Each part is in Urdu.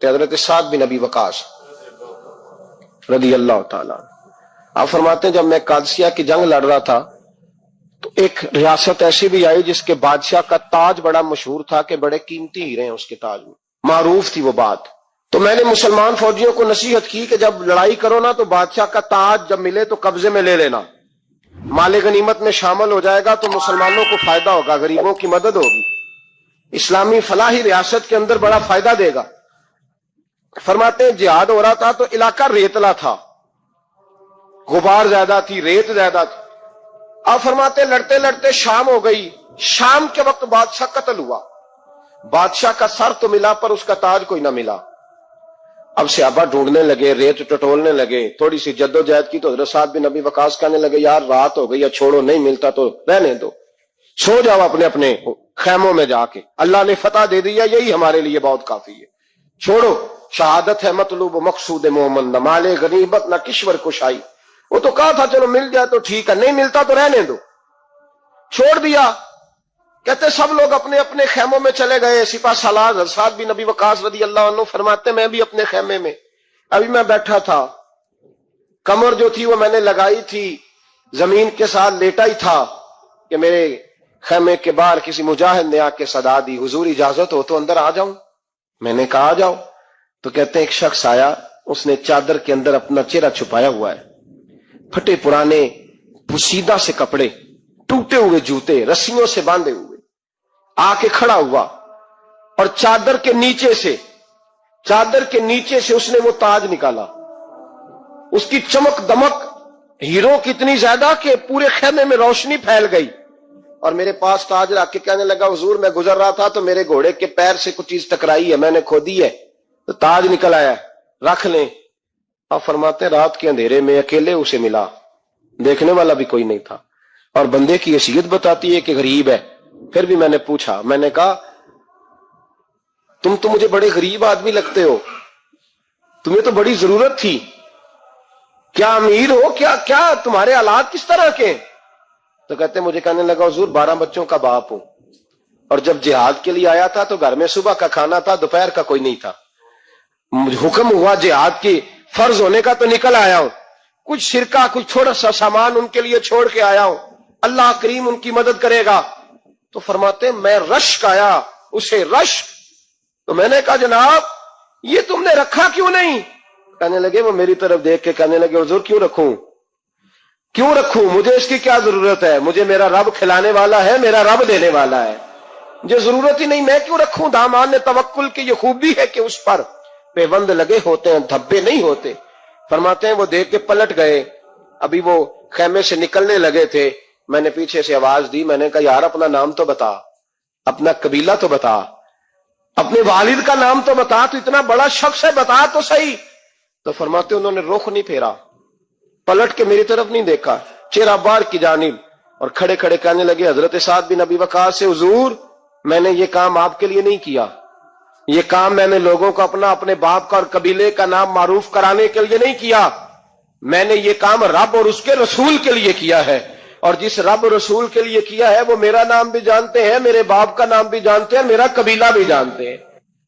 تو حضرت سعد بن ابی وقاص رضی اللہ تعالیٰ آپ فرماتے ہیں جب میں قادسیہ کی جنگ لڑ رہا تھا تو ایک ریاست ایسی بھی آئی جس کے بادشاہ کا تاج بڑا مشہور تھا کہ بڑے قیمتی ہیرے ہیں اس کے تاج میں، معروف تھی وہ بات۔ تو میں نے مسلمان فوجیوں کو نصیحت کی کہ جب لڑائی کرو نا تو بادشاہ کا تاج جب ملے تو قبضے میں لے لینا، مال غنیمت میں شامل ہو جائے گا تو مسلمانوں کو فائدہ ہوگا، غریبوں کی مدد ہوگی، اسلامی فلاحی ریاست کے اندر بڑا فائدہ دے گا۔ فرماتے ہیں جہاد ہو رہا تھا تو علاقہ ریتلا تھا، غبار زیادہ تھی، ریت زیادہ تھی۔ آپ فرماتے ہیں لڑتے لڑتے شام ہو گئی، شام کے وقت بادشاہ قتل ہوا، بادشاہ کا سر تو ملا پر اس کا تاج کوئی نہ ملا۔ اب صحابہ ڈھونڈنے لگے، ریت ٹٹولنے لگے، تھوڑی سی جدوجہد کی تو حضرت سعد بن ابی وقاص کہنے لگے یار رات ہو گئی ہے، چھوڑو، نہیں ملتا تو رہنے دو، سو جاؤ اپنے اپنے خیموں میں جا کے، اللہ نے فتح دے دیا، یہی ہمارے لیے بہت کافی ہے، چھوڑو، شہادت ہے مطلوب مقصود مومن، نہ مال غنیمت نہ کشور کشائی۔ وہ تو کہا تھا چلو مل جائے تو ٹھیک ہے، نہیں ملتا تو رہنے دو، چھوڑ دیا۔ کہتے سب لوگ اپنے اپنے خیموں میں چلے گئے، سپہ سالار حضرت سعد بن ابی وقاص رضی اللہ عنہ فرماتے میں بھی اپنے خیمے میں، ابھی میں بیٹھا تھا، کمر جو تھی وہ میں نے لگائی تھی، زمین کے ساتھ لیٹا ہی تھا کہ میرے خیمے کے باہر کسی مجاہد نے آ کے صدا دی حضور اجازت ہو تو اندر آ جاؤں؟ میں نے کہا آ جاؤ۔ تو کہتے ہیں ایک شخص آیا، اس نے چادر کے اندر اپنا چہرہ چھپایا ہوا ہے، پھٹے پرانے پوشیدہ سے کپڑے، ٹوٹے ہوئے جوتے، رسیوں سے باندھے ہوئے، آ کے کھڑا ہوا اور چادر کے نیچے سے اس نے وہ تاج نکالا، اس کی چمک دمک ہیروں کی اتنی زیادہ کہ پورے خیمے میں روشنی پھیل گئی، اور میرے پاس تاج رکھ کے کہنے لگا حضور میں گزر رہا تھا تو میرے گھوڑے کے پیر سے کچھ چیز ٹکرائی ہے، میں نے کھودی ہے تو تاج نکل آیا، رکھ لیں۔ آپ فرماتے ہیں رات کے اندھیرے میں اکیلے اسے ملا، دیکھنے والا بھی کوئی نہیں تھا، اور بندے کی حیثیت بتاتی ہے کہ غریب ہے۔ پھر بھی میں نے پوچھا، میں نے کہا تم تو مجھے بڑے غریب آدمی لگتے ہو، تمہیں تو بڑی ضرورت تھی، کیا امیر ہو؟ کیا تمہارے حالات کس طرح کے؟ تو کہتے مجھے کہنے لگا حضور 12 بچوں کا باپ ہوں، اور جب جہاد کے لیے آیا تھا تو گھر میں صبح کا کھانا تھا، دوپہر کا کوئی نہیں تھا، حکم ہوا جہاد کی فرض ہونے کا تو نکل آیا ہوں، کچھ شرکا کچھ تھوڑا سا سامان ان کے لیے چھوڑ کے آیا ہوں، اللہ کریم ان کی مدد کرے گا۔ تو فرماتے ہیں میں رشک آیا، اسے رشک، تو میں نے کہا جناب یہ تم نے رکھا کیوں نہیں؟ کہنے لگے وہ میری طرف دیکھ کے کہنے لگے حضور کیوں رکھوں، مجھے اس کی کیا ضرورت ہے، مجھے میرا رب کھلانے والا ہے، میرا رب دینے والا ہے، مجھے ضرورت ہی نہیں، میں کیوں رکھوں؟ دامان توکل کی یہ خوبی ہے کہ اس پر پیوند لگے ہوتے ہیں، دھبے نہیں ہوتے۔ فرماتے ہیں وہ دیکھ کے پلٹ گئے، ابھی وہ خیمے سے نکلنے لگے تھے، میں نے پیچھے سے آواز دی، میں نے کہا یار اپنا نام تو بتا، اپنا قبیلہ تو بتا، اپنے والد کا نام تو بتا، تو اتنا بڑا شخص ہے بتا تو صحیح۔ تو فرماتے انہوں نے رخ نہیں پھیرا، پلٹ کے میری طرف نہیں دیکھا، چہرہ باہر کی جانب، اور کھڑے کھڑے کہنے لگے حضرت سعد بن ابی وقاص سے حضور میں نے یہ کام آپ کے لیے نہیں کیا، یہ کام میں نے لوگوں کو اپنے باپ کا اور قبیلے کا نام معروف کرانے کے لیے نہیں کیا، میں نے یہ کام رب اور اس کے رسول کے لیے کیا ہے، اور جس رب رسول کے لیے کیا ہے وہ میرا نام بھی جانتے ہیں، میرے باپ کا نام بھی جانتے ہیں، میرا قبیلہ بھی جانتے ہیں۔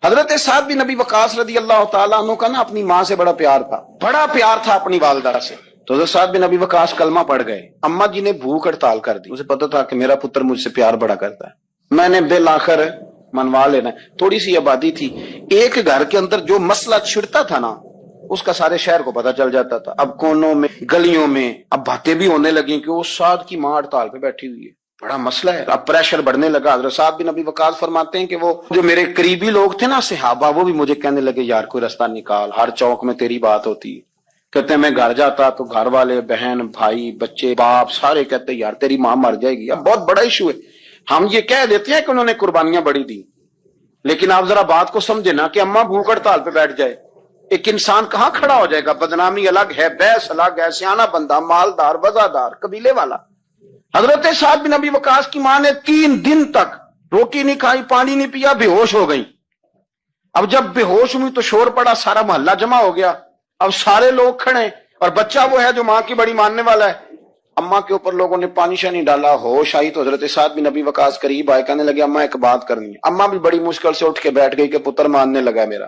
حضرت سعد بن ابی وقاص رضی اللہ تعالیٰ عنہ کا نا اپنی ماں سے بڑا پیار تھا اپنی والدہ سے، تو حضرت سعد بن ابی وقاص کلمہ پڑھ گئے، اماں جی نے بھوک ہڑتال کر دی، اسے پتہ تھا کہ میرا پتر مجھ سے پیار بڑا کرتا ہے، میں نے بالآخر منوا لینا ہے۔ تھوڑی سی آبادی تھی، ایک گھر کے اندر جو مسئلہ چھڑتا تھا نا اس کا سارے شہر کو پتہ چل جاتا تھا، اب کونوں میں گلیوں میں اب باتیں بھی ہونے لگیں کہ وہ سعد کی ماں ہڑتال پہ بیٹھی ہوئی ہے، بڑا مسئلہ ہے، اب پریشر بڑھنے لگا۔ حضرت سعد بن ابی وقاص فرماتے ہیں کہ وہ جو میرے قریبی لوگ تھے نا صحابہ، وہ بھی مجھے کہنے لگے یار کوئی رستہ نکال، ہر چوک میں تیری بات ہوتی ہے۔ کہتے ہیں میں گھر جاتا تو گھر والے، بہن، بھائی، بچے، باپ سارے کہتے یار تیری ماں مر جائے گی، اب بہت بڑا ایشو ہے۔ ہم یہ کہہ دیتے ہیں کہ انہوں نے قربانیاں بڑی دی، لیکن آپ ذرا بات کو سمجھے نا کہ اماں بھوک ہڑتال پہ بیٹھ جائے، ایک انسان کہاں کھڑا ہو جائے گا؟ بدنامی الگ ہے، بحث الگ ہے، سیانہ بندہ، مالدار، وزادار، قبیلے والا۔ حضرت سعد بن ابی وقاص کی ماں نے 3 دن تک روٹی نہیں کھائی، پانی نہیں پیا، بے ہوش ہو گئی۔ اب جب بے ہوش ہوئی تو شور پڑا، سارا محلہ جمع ہو گیا، اب سارے لوگ کھڑے، اور بچہ وہ ہے جو ماں کی بڑی ماننے والا ہے۔ اماں کے اوپر لوگوں نے پانی شانی ڈالا، ہوش آئی تو حضرت سعد بن ابی وقاص قریب آئے، کہنے لگے اماں ایک بات کرنی ہے۔ اماں بھی بڑی مشکل سے اٹھ کے بیٹھ گئی کہ پتر ماننے لگا میرا،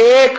1।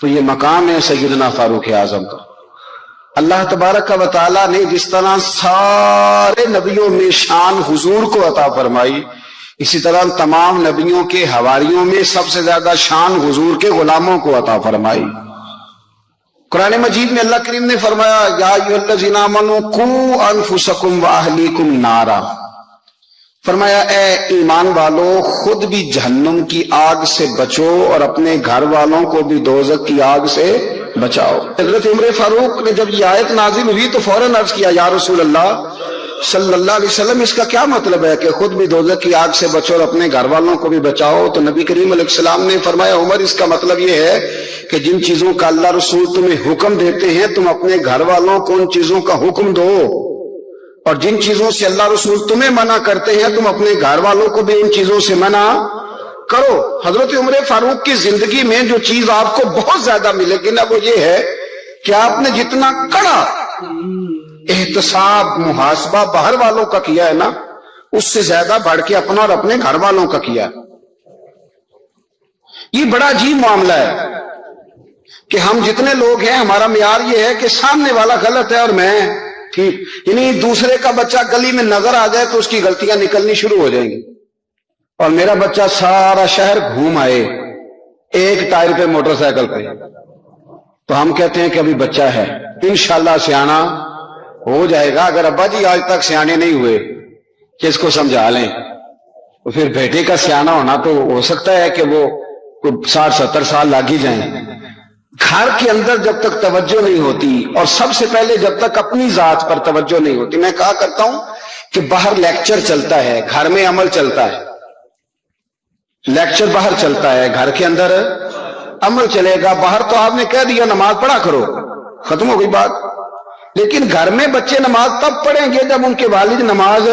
تو یہ مقام ہے سیدنا فاروق اعظم کا۔ اللہ تبارک و تعالیٰ نے جس طرح سارے نبیوں میں شان حضور کو عطا فرمائی، اسی طرح تمام نبیوں کے حواریوں میں سب سے زیادہ شان حضور کے غلاموں کو عطا فرمائی۔ قرآن مجید میں اللہ کریم نے فرمایا یا ایھا الذین آمنوا قوا انفسکم واہلیکم نارا، فرمایا اے ایمان والو خود بھی جہنم کی آگ سے بچو اور اپنے گھر والوں کو بھی دوزخ کی آگ سے بچاؤ۔ حضرت عمر فاروق نے جب یہ آیت نازل ہوئی تو فوراً عرض کیا یا رسول اللہ صلی اللہ علیہ وسلم اس کا کیا مطلب ہے کہ خود بھی دوزخ کی آگ سے بچو اور اپنے گھر والوں کو بھی بچاؤ؟ تو نبی کریم علیہ السلام نے فرمایا عمر اس کا مطلب یہ ہے کہ جن چیزوں کا اللہ رسول تمہیں حکم دیتے ہیں تم اپنے گھر والوں کو ان چیزوں کا حکم دو، اور جن چیزوں سے اللہ رسول تمہیں منع کرتے ہیں تم اپنے گھر والوں کو بھی ان چیزوں سے منع کرو۔ حضرت عمر فاروق کی زندگی میں جو چیز آپ کو بہت زیادہ ملے گی نا وہ یہ ہے کہ آپ نے جتنا کڑا احتساب محاسبہ باہر والوں کا کیا ہے نا اس سے زیادہ بڑھ کے اپنا اور اپنے گھر والوں کا کیا۔ یہ بڑا عجیب معاملہ ہے کہ ہم جتنے لوگ ہیں ہمارا معیار یہ ہے کہ سامنے والا غلط ہے اور میں ٹھیک، یعنی دوسرے کا بچہ گلی میں نظر آ جائے تو اس کی غلطیاں نکلنی شروع ہو جائیں گی، اور میرا بچہ سارا شہر گھوم آئے ایک ٹائر پہ موٹر سائیکل پہ تو ہم کہتے ہیں کہ ابھی بچہ ہے، انشاءاللہ سیانا ہو جائے گا۔ اگر ابا جی آج تک سیانے نہیں ہوئے کہ اس کو سمجھا لیں تو پھر بیٹے کا سیانا ہونا تو ہو سکتا ہے کہ وہ 60-70 سال لگ ہی جائیں۔ گھر کے اندر جب تک توجہ نہیں ہوتی اور سب سے پہلے جب تک اپنی ذات پر توجہ نہیں ہوتی، میں کہا کرتا ہوں کہ باہر لیکچر چلتا ہے گھر میں عمل چلتا ہے، لیکچر باہر چلتا ہے گھر کے اندر عمل چلے گا۔ باہر تو آپ نے کہہ دیا نماز پڑھا کرو، ختم ہو گئی بات، لیکن گھر میں بچے نماز تب پڑھیں گے جب ان کے والد نماز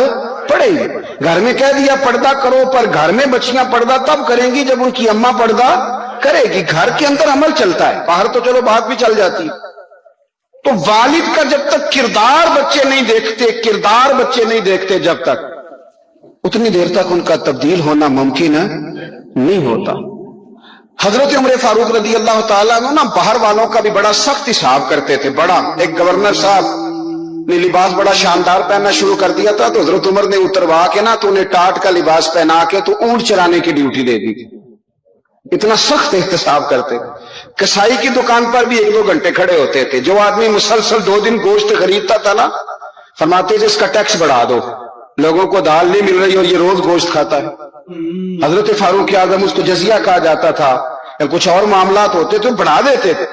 پڑھیں گے۔ گھر میں کہہ دیا پردہ کرو، پر گھر میں بچیاں پردہ تب کریں گی جب ان کی اماں پردہ کرے گی۔ گھر کے اندر عمل چلتا ہے، باہر تو چلو بات بھی چل جاتی۔ تو والد کا جب تک کردار بچے نہیں دیکھتے جب تک اتنی دیر تک ان کا تبدیل ہونا ممکن نہیں ہوتا۔ حضرت عمر فاروق رضی اللہ تعالیٰ عنہ نا باہر والوں کا بھی بڑا سخت حساب کرتے تھے۔ بڑا ایک گورنر صاحب نے لباس بڑا شاندار پہننا شروع کر دیا تھا تو حضرت عمر نے اتروا کے نا تو انہیں ٹاٹ کا لباس پہنا کے تو اونٹ چرانے کی ڈیوٹی دے دی تھی۔ اتنا سخت احتساب کرتے۔ کسائی کی دکان پر بھی 1-2 گھنٹے کھڑے ہوتے تھے۔ جو آدمی مسلسل 2 دن گوشت خریدتا تھا نا فرماتے تھے اس کا ٹیکس بڑھا دو، لوگوں کو دال نہیں مل رہی اور یہ روز گوشت کھاتا ہے۔ حضرت فاروق اعظم اس کو جزیہ کہا جاتا تھا یا کچھ اور معاملات ہوتے تو بڑھا دیتے تھے۔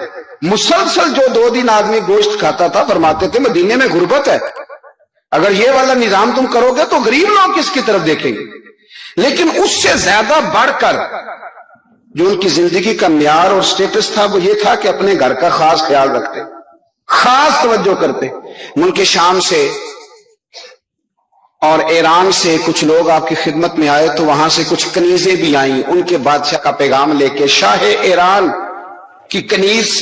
مسلسل جو 2 دن آدمی گوشت کھاتا تھا فرماتے تھے مدینے میں غربت ہے، اگر یہ والا نظام تم کرو گے تو غریب لوگ کس کی طرف دیکھیں گے۔ لیکن اس سے زیادہ بڑھ کر جو ان کی زندگی کا معیار اور سٹیٹس تھا وہ یہ تھا کہ اپنے گھر کا خاص خیال رکھتے، خاص توجہ کرتے۔ ملک شام سے اور ایران سے کچھ لوگ آپ کی خدمت میں آئے تو وہاں سے کچھ کنیزیں بھی آئیں ان کے بادشاہ کا پیغام لے کے۔ شاہ ایران کی کنیز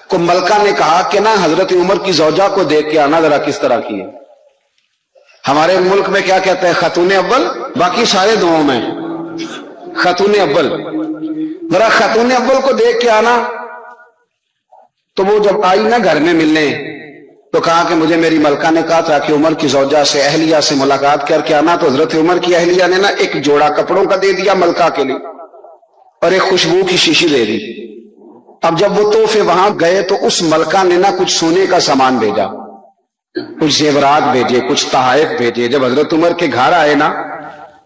کو ملکہ نے کہا کہ نا حضرت عمر کی زوجہ کو دیکھ کے آنا ذرا کس طرح کی ہے۔ ہمارے ملک میں کیا کہتے ہیں خاتون اول، باقی سارے دعاؤں میں خاتون اول، ذرا خاتون اول کو دیکھ کے آنا۔ تو وہ جب آئی نا گھر میں ملنے تو کہا کہ مجھے میری ملکہ نے کہا تھا کہ عمر کی زوجہ سے اہلیہ سے ملاقات کر کے آنا۔ تو حضرت عمر کی اہلیہ نے نا ایک جوڑا کپڑوں کا دے دیا ملکہ کے لیے اور ایک خوشبو کی شیشی دے دی۔ اب جب وہ تحفے وہاں گئے تو اس ملکہ نے نا کچھ سونے کا سامان بھیجا، کچھ زیورات بھیجے، کچھ تحائف بھیجے۔ جب حضرت عمر کے گھر آئے نا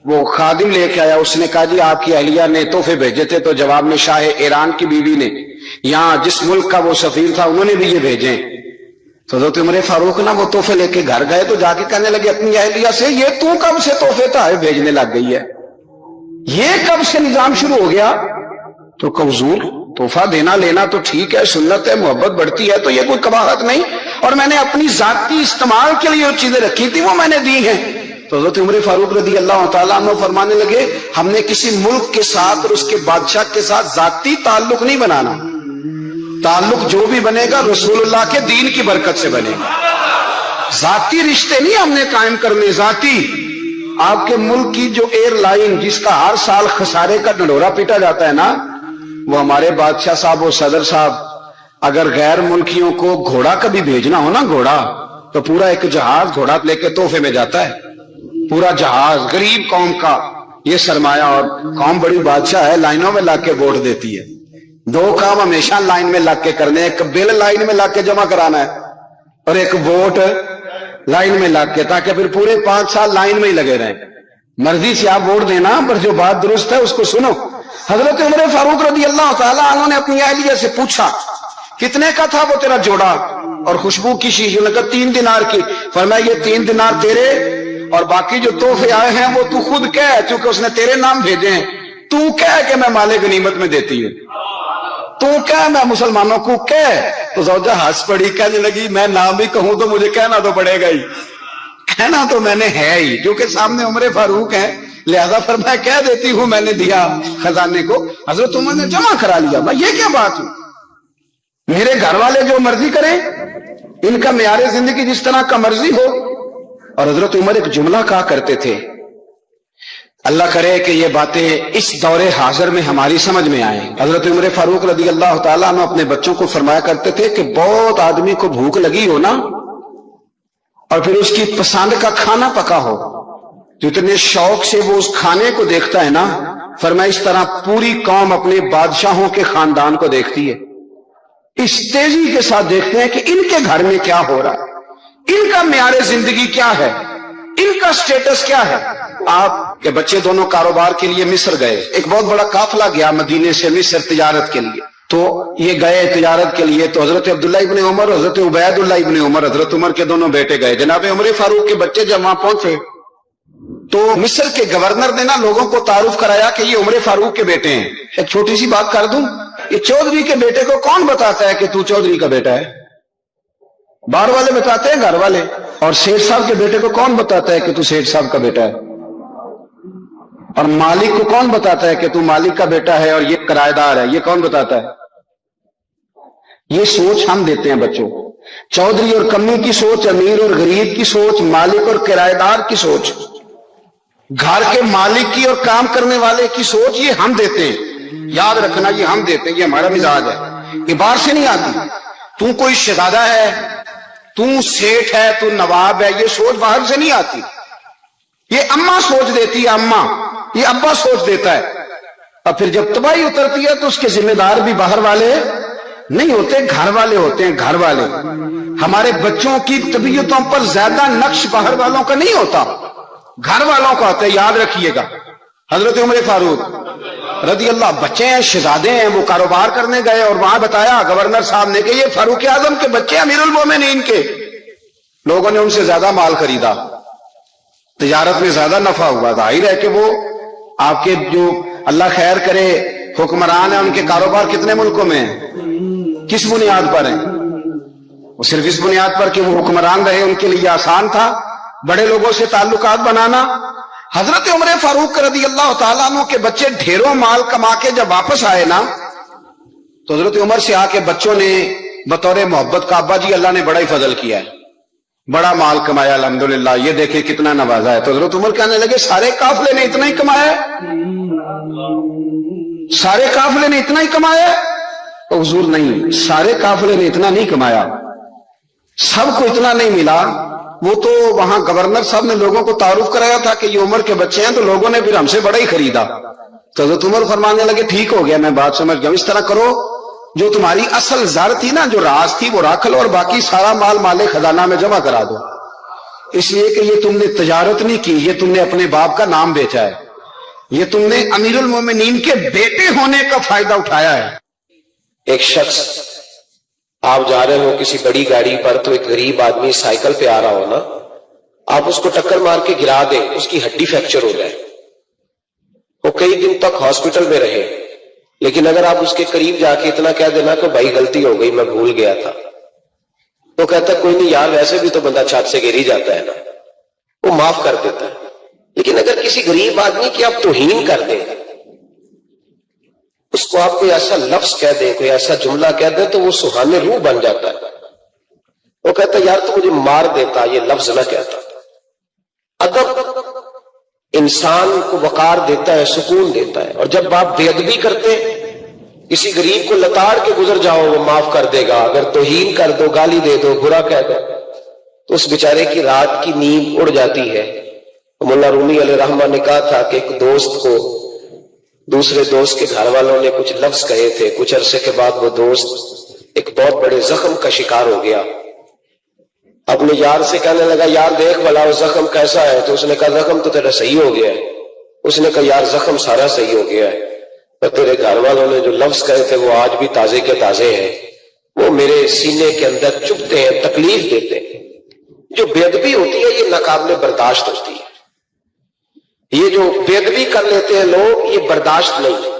وہ خادم لے کے آیا، اس نے کہا جی آپ کی اہلیہ نے تحفے بھیجے تھے، تو جواب میں شاہ ایران کی بیوی نے یہاں جس ملک کا وہ سفیر تھا انہوں نے بھی یہ بھیجے۔ تو حضرت عمر فاروق نا وہ تحفے لے کے گھر گئے تو جا کے کہنے لگے اپنی اہلیہ سے یہ تو کب سے تحفے تحائف بھیجنے لگ گئی ہے، یہ کب سے نظام شروع ہو گیا؟ تو حضور تحفہ دینا لینا تو ٹھیک ہے، سنت ہے، محبت بڑھتی ہے، تو یہ کوئی قباحت نہیں، اور میں نے اپنی ذاتی استعمال کے لیے جو چیزیں رکھی تھی وہ میں نے دی ہیں۔ تو حضرت عمر فاروق رضی اللہ تعالیٰ عنہ فرمانے لگے ہم نے کسی ملک کے ساتھ اور اس کے بادشاہ کے ساتھ ذاتی تعلق نہیں بنانا، تعلق جو بھی بنے گا رسول اللہ کے دین کی برکت سے بنے گا۔ ذاتی رشتے نہیں ہم نے قائم کرنے، ذاتی۔ آپ کے ملک کی جو ایئر لائن جس کا ہر سال خسارے کا ڈنڈورا پیٹا جاتا ہے نا، وہ ہمارے بادشاہ صاحب و صدر صاحب اگر غیر ملکیوں کو گھوڑا کبھی بھیجنا ہو نا، گھوڑا، تو پورا ایک جہاز گھوڑا لے کے تحفے میں جاتا ہے، پورا جہاز غریب قوم کا یہ سرمایہ، اور قوم بڑی بادشاہ ہے، لائنوں میں لگ کے ووٹ دیتی ہے۔ دو کام ہمیشہ لائن میں لگ کے کرنے، ایک بل لائن میں لگ کے جمع کرانا ہے اور ایک ووٹ لائن میں لگ کے، تاکہ پھر پورے 5 سال لائن میں ہی لگے رہیں۔ مرضی سے آپ ووٹ دینا، پر جو بات درست ہے اس کو سنو۔ حضرت عمر فاروق رضی اللہ تعالیٰ عنہ نے اپنی اہلیہ سے پوچھا کتنے کا تھا وہ تیرا جوڑا اور خوشبو کی شیشی؟ نے کہا 3 دینار کی۔ فرمایا یہ 3 دینار تیرے اور باقی جو تحفے آئے ہیں وہ تو خود کہہ، چونکہ اس نے تیرے نام بھیجے ہیں، تو کہہ کہ میں مال غنیمت میں دیتی ہوں، تو کہہ میں مسلمانوں کو کہہ۔ تو زوجہ ہنس پڑی، کہنے لگی میں نام بھی کہوں تو مجھے کہنا تو پڑے گا ہی، کہنا تو میں نے ہے ہی، کیونکہ سامنے عمر فاروق ہے، لہذا فرمایا کہہ دیتی ہوں میں نے دیا خزانے کو۔ حضرت عمر نے جمع کرا لیا۔ میں یہ کیا بات ہوں، میرے گھر والے جو مرضی کریں، ان کا معیار زندگی جس طرح کا مرضی ہو۔ اور حضرت عمر ایک جملہ کہا کرتے تھے، اللہ کرے کہ یہ باتیں اس دور حاضر میں ہماری سمجھ میں آئیں۔ حضرت عمر فاروق رضی اللہ تعالیٰ عنہ اپنے بچوں کو فرمایا کرتے تھے کہ بہت آدمی کو بھوک لگی ہو نا، اور پھر اس کی پسند کا کھانا پکا ہو، جتنے شوق سے وہ اس کھانے کو دیکھتا ہے نا، فرمایا اس طرح پوری قوم اپنے بادشاہوں کے خاندان کو دیکھتی ہے، اس تیزی کے ساتھ دیکھتے ہیں کہ ان کے گھر میں کیا ہو رہا ہے، ان کا معیار زندگی کیا ہے، ان کا سٹیٹس کیا ہے۔ آپ کے بچے دونوں کاروبار کے لیے مصر گئے، ایک بہت بڑا قافلہ گیا مدینے سے مصر تجارت کے لیے، تو یہ گئے تجارت کے لیے، تو حضرت عبداللہ ابن عمر، حضرت عبید اللہ ابن عمر، حضرت عمر کے دونوں بیٹے گئے۔ جناب عمر فاروق کے بچے جب وہاں پہنچے تو مصر کے گورنر نے نا لوگوں کو تعارف کرایا کہ یہ عمر فاروق کے بیٹے ہیں۔ ایک چھوٹی سی بات کر دوں، یہ چودھری کے بیٹے کو کون بتاتا ہے کہ تو چودھری کا بیٹا ہے؟ باہر والے بتاتے ہیں، گھر والے۔ اور سیٹھ صاحب کے بیٹے کو کون بتاتا ہے کہ تو سیٹھ صاحب کا بیٹا ہے؟ اور مالک کو کون بتاتا ہے کہ تو مالک کا بیٹا ہے اور یہ کرایہ دار ہے؟ یہ کون بتاتا ہے؟ یہ سوچ ہم دیتے ہیں بچوں کو، چودھری اور کمی کی سوچ، امیر اور غریب کی سوچ، مالک اور کرایہ دار کی سوچ، گھر کے مالک کی اور کام کرنے والے کی سوچ، یہ ہم دیتے ہیں۔ یاد رکھنا یہ ہم دیتے ہیں، یہ ہمارا مزاج ہے، یہ باہر سے نہیں آتی۔ تو کوئی شہزادہ ہے، تو سیٹھ ہے، تو نواب ہے، یہ سوچ باہر سے نہیں آتی، یہ اماں سوچ دیتی ہے، اماں، یہ ابا سوچ دیتا ہے۔ اور پھر جب تباہی اترتی ہے تو اس کے ذمہ دار بھی باہر والے نہیں ہوتے، گھر والے ہوتے ہیں، گھر والے۔ ہمارے بچوں کی طبیعتوں پر زیادہ نقش باہر والوں کا نہیں ہوتا، گھر والوں کا ہوتا ہے، یاد رکھیے گا۔ حضرت عمر فاروق رضی اللہ، بچے ہیں، شہزادے ہیں، وہ کاروبار کرنے گئے اور وہاں بتایا گورنر صاحب نے کہ یہ فاروق اعظم کے بچے امیر المومنین کے۔ لوگوں نے ان سے زیادہ مال خریدا، تجارت میں زیادہ نفع ہوا۔ ظاہر ہے کہ وہ آپ کے جو اللہ خیر کرے حکمران ہیں، ان کے کاروبار کتنے ملکوں میں ہیں، کس بنیاد پر ہیں؟ وہ صرف اس بنیاد پر کہ وہ حکمران رہے، ان کے لیے آسان تھا بڑے لوگوں سے تعلقات بنانا۔ حضرت عمر فاروق رضی اللہ تعالیٰ عنہ کے بچے ڈھیروں مال کما کے جب واپس آئے نا، تو حضرت عمر سے آ کے بچوں نے بطور محبت کا ابا جی اللہ نے بڑا ہی فضل کیا ہے، بڑا مال کمایا الحمدللہ، یہ دیکھیں کتنا نوازا ہے۔ تو حضرت عمر کہنے لگے سارے قافلے نے اتنا ہی کمایا ہے؟ سارے قافلے نے اتنا ہی کمایا ہے؟ تو حضور نہیں، سارے قافلے نے اتنا نہیں کمایا، سب کو اتنا نہیں ملا۔ وہ تو وہاں گورنر صاحب نے لوگوں کو تعارف کرایا تھا کہ یہ عمر کے بچے ہیں، تو لوگوں نے پھر ہم سے بڑا ہی خریدا۔ تو حضرت عمر فرمانے لگے ٹھیک ہو گیا، میں بات سمجھ گیا، اس طرح کرو جو تمہاری اصل زر تھی نا، جو راز تھی، وہ رکھ لو اور باقی سارا مال مال خزانہ میں جمع کرا دو، اس لیے کہ یہ تم نے تجارت نہیں کی، یہ تم نے اپنے باپ کا نام بیچا ہے، یہ تم نے امیر المومنین کے بیٹے ہونے کا فائدہ اٹھایا ہے۔ ایک شخص آپ جا رہے ہو کسی بڑی گاڑی پر، تو ایک غریب آدمی سائیکل پہ آ رہا ہو نا، آپ اس کو ٹکر مار کے گرا دیں، اس کی ہڈی فریکچر ہو جائے، وہ کئی دن تک ہاسپٹل میں رہے، لیکن اگر آپ اس کے قریب جا کے اتنا کہہ دینا کہ بھائی غلطی ہو گئی، میں بھول گیا تھا، تو کہتا ہے کوئی نہیں یار، ویسے بھی تو بندہ چھت سے گر ہی جاتا ہے نا، وہ معاف کر دیتا ہے۔ لیکن اگر کسی غریب آدمی کی آپ توہین کر دیں، اس کو آپ کوئی ایسا لفظ کہہ دیں، کوئی ایسا جملہ کہہ دیں، تو وہ سہانے روح بن جاتا ہے، وہ کہتا ہے یار تو مجھے مار دیتا، یہ لفظ نہ کہتا۔ ادب انسان کو وقار دیتا ہے، سکون دیتا ہے، اور جب آپ بے ادبی کرتے کسی غریب کو لتاڑ کے گزر جاؤ وہ معاف کر دے گا، اگر توہین کر دو، گالی دے دو، برا کہہ دو تو اس بیچارے کی رات کی نیند اڑ جاتی ہے۔ مولانا رومی علیہ رحمہ نے کہا تھا کہ ایک دوست کو دوسرے دوست کے گھر والوں نے کچھ لفظ کہے تھے، کچھ عرصے کے بعد وہ دوست ایک بہت بڑے زخم کا شکار ہو گیا، اپنے یار سے کہنے لگا یار دیکھ بھلا وہ زخم کیسا ہے، تو اس نے کہا زخم تو تیرا صحیح ہو گیا ہے۔ اس نے کہا یار زخم سارا صحیح ہو گیا ہے، پر تیرے گھر والوں نے جو لفظ کہے تھے وہ آج بھی تازے کے تازے ہیں، وہ میرے سینے کے اندر چبھتے ہیں، تکلیف دیتے ہیں۔ جو بے ادبی ہوتی ہے یہ ناقابل برداشت ہوتی ہے، یہ جو بے ادبی کر لیتے ہیں لوگ یہ برداشت نہیں۔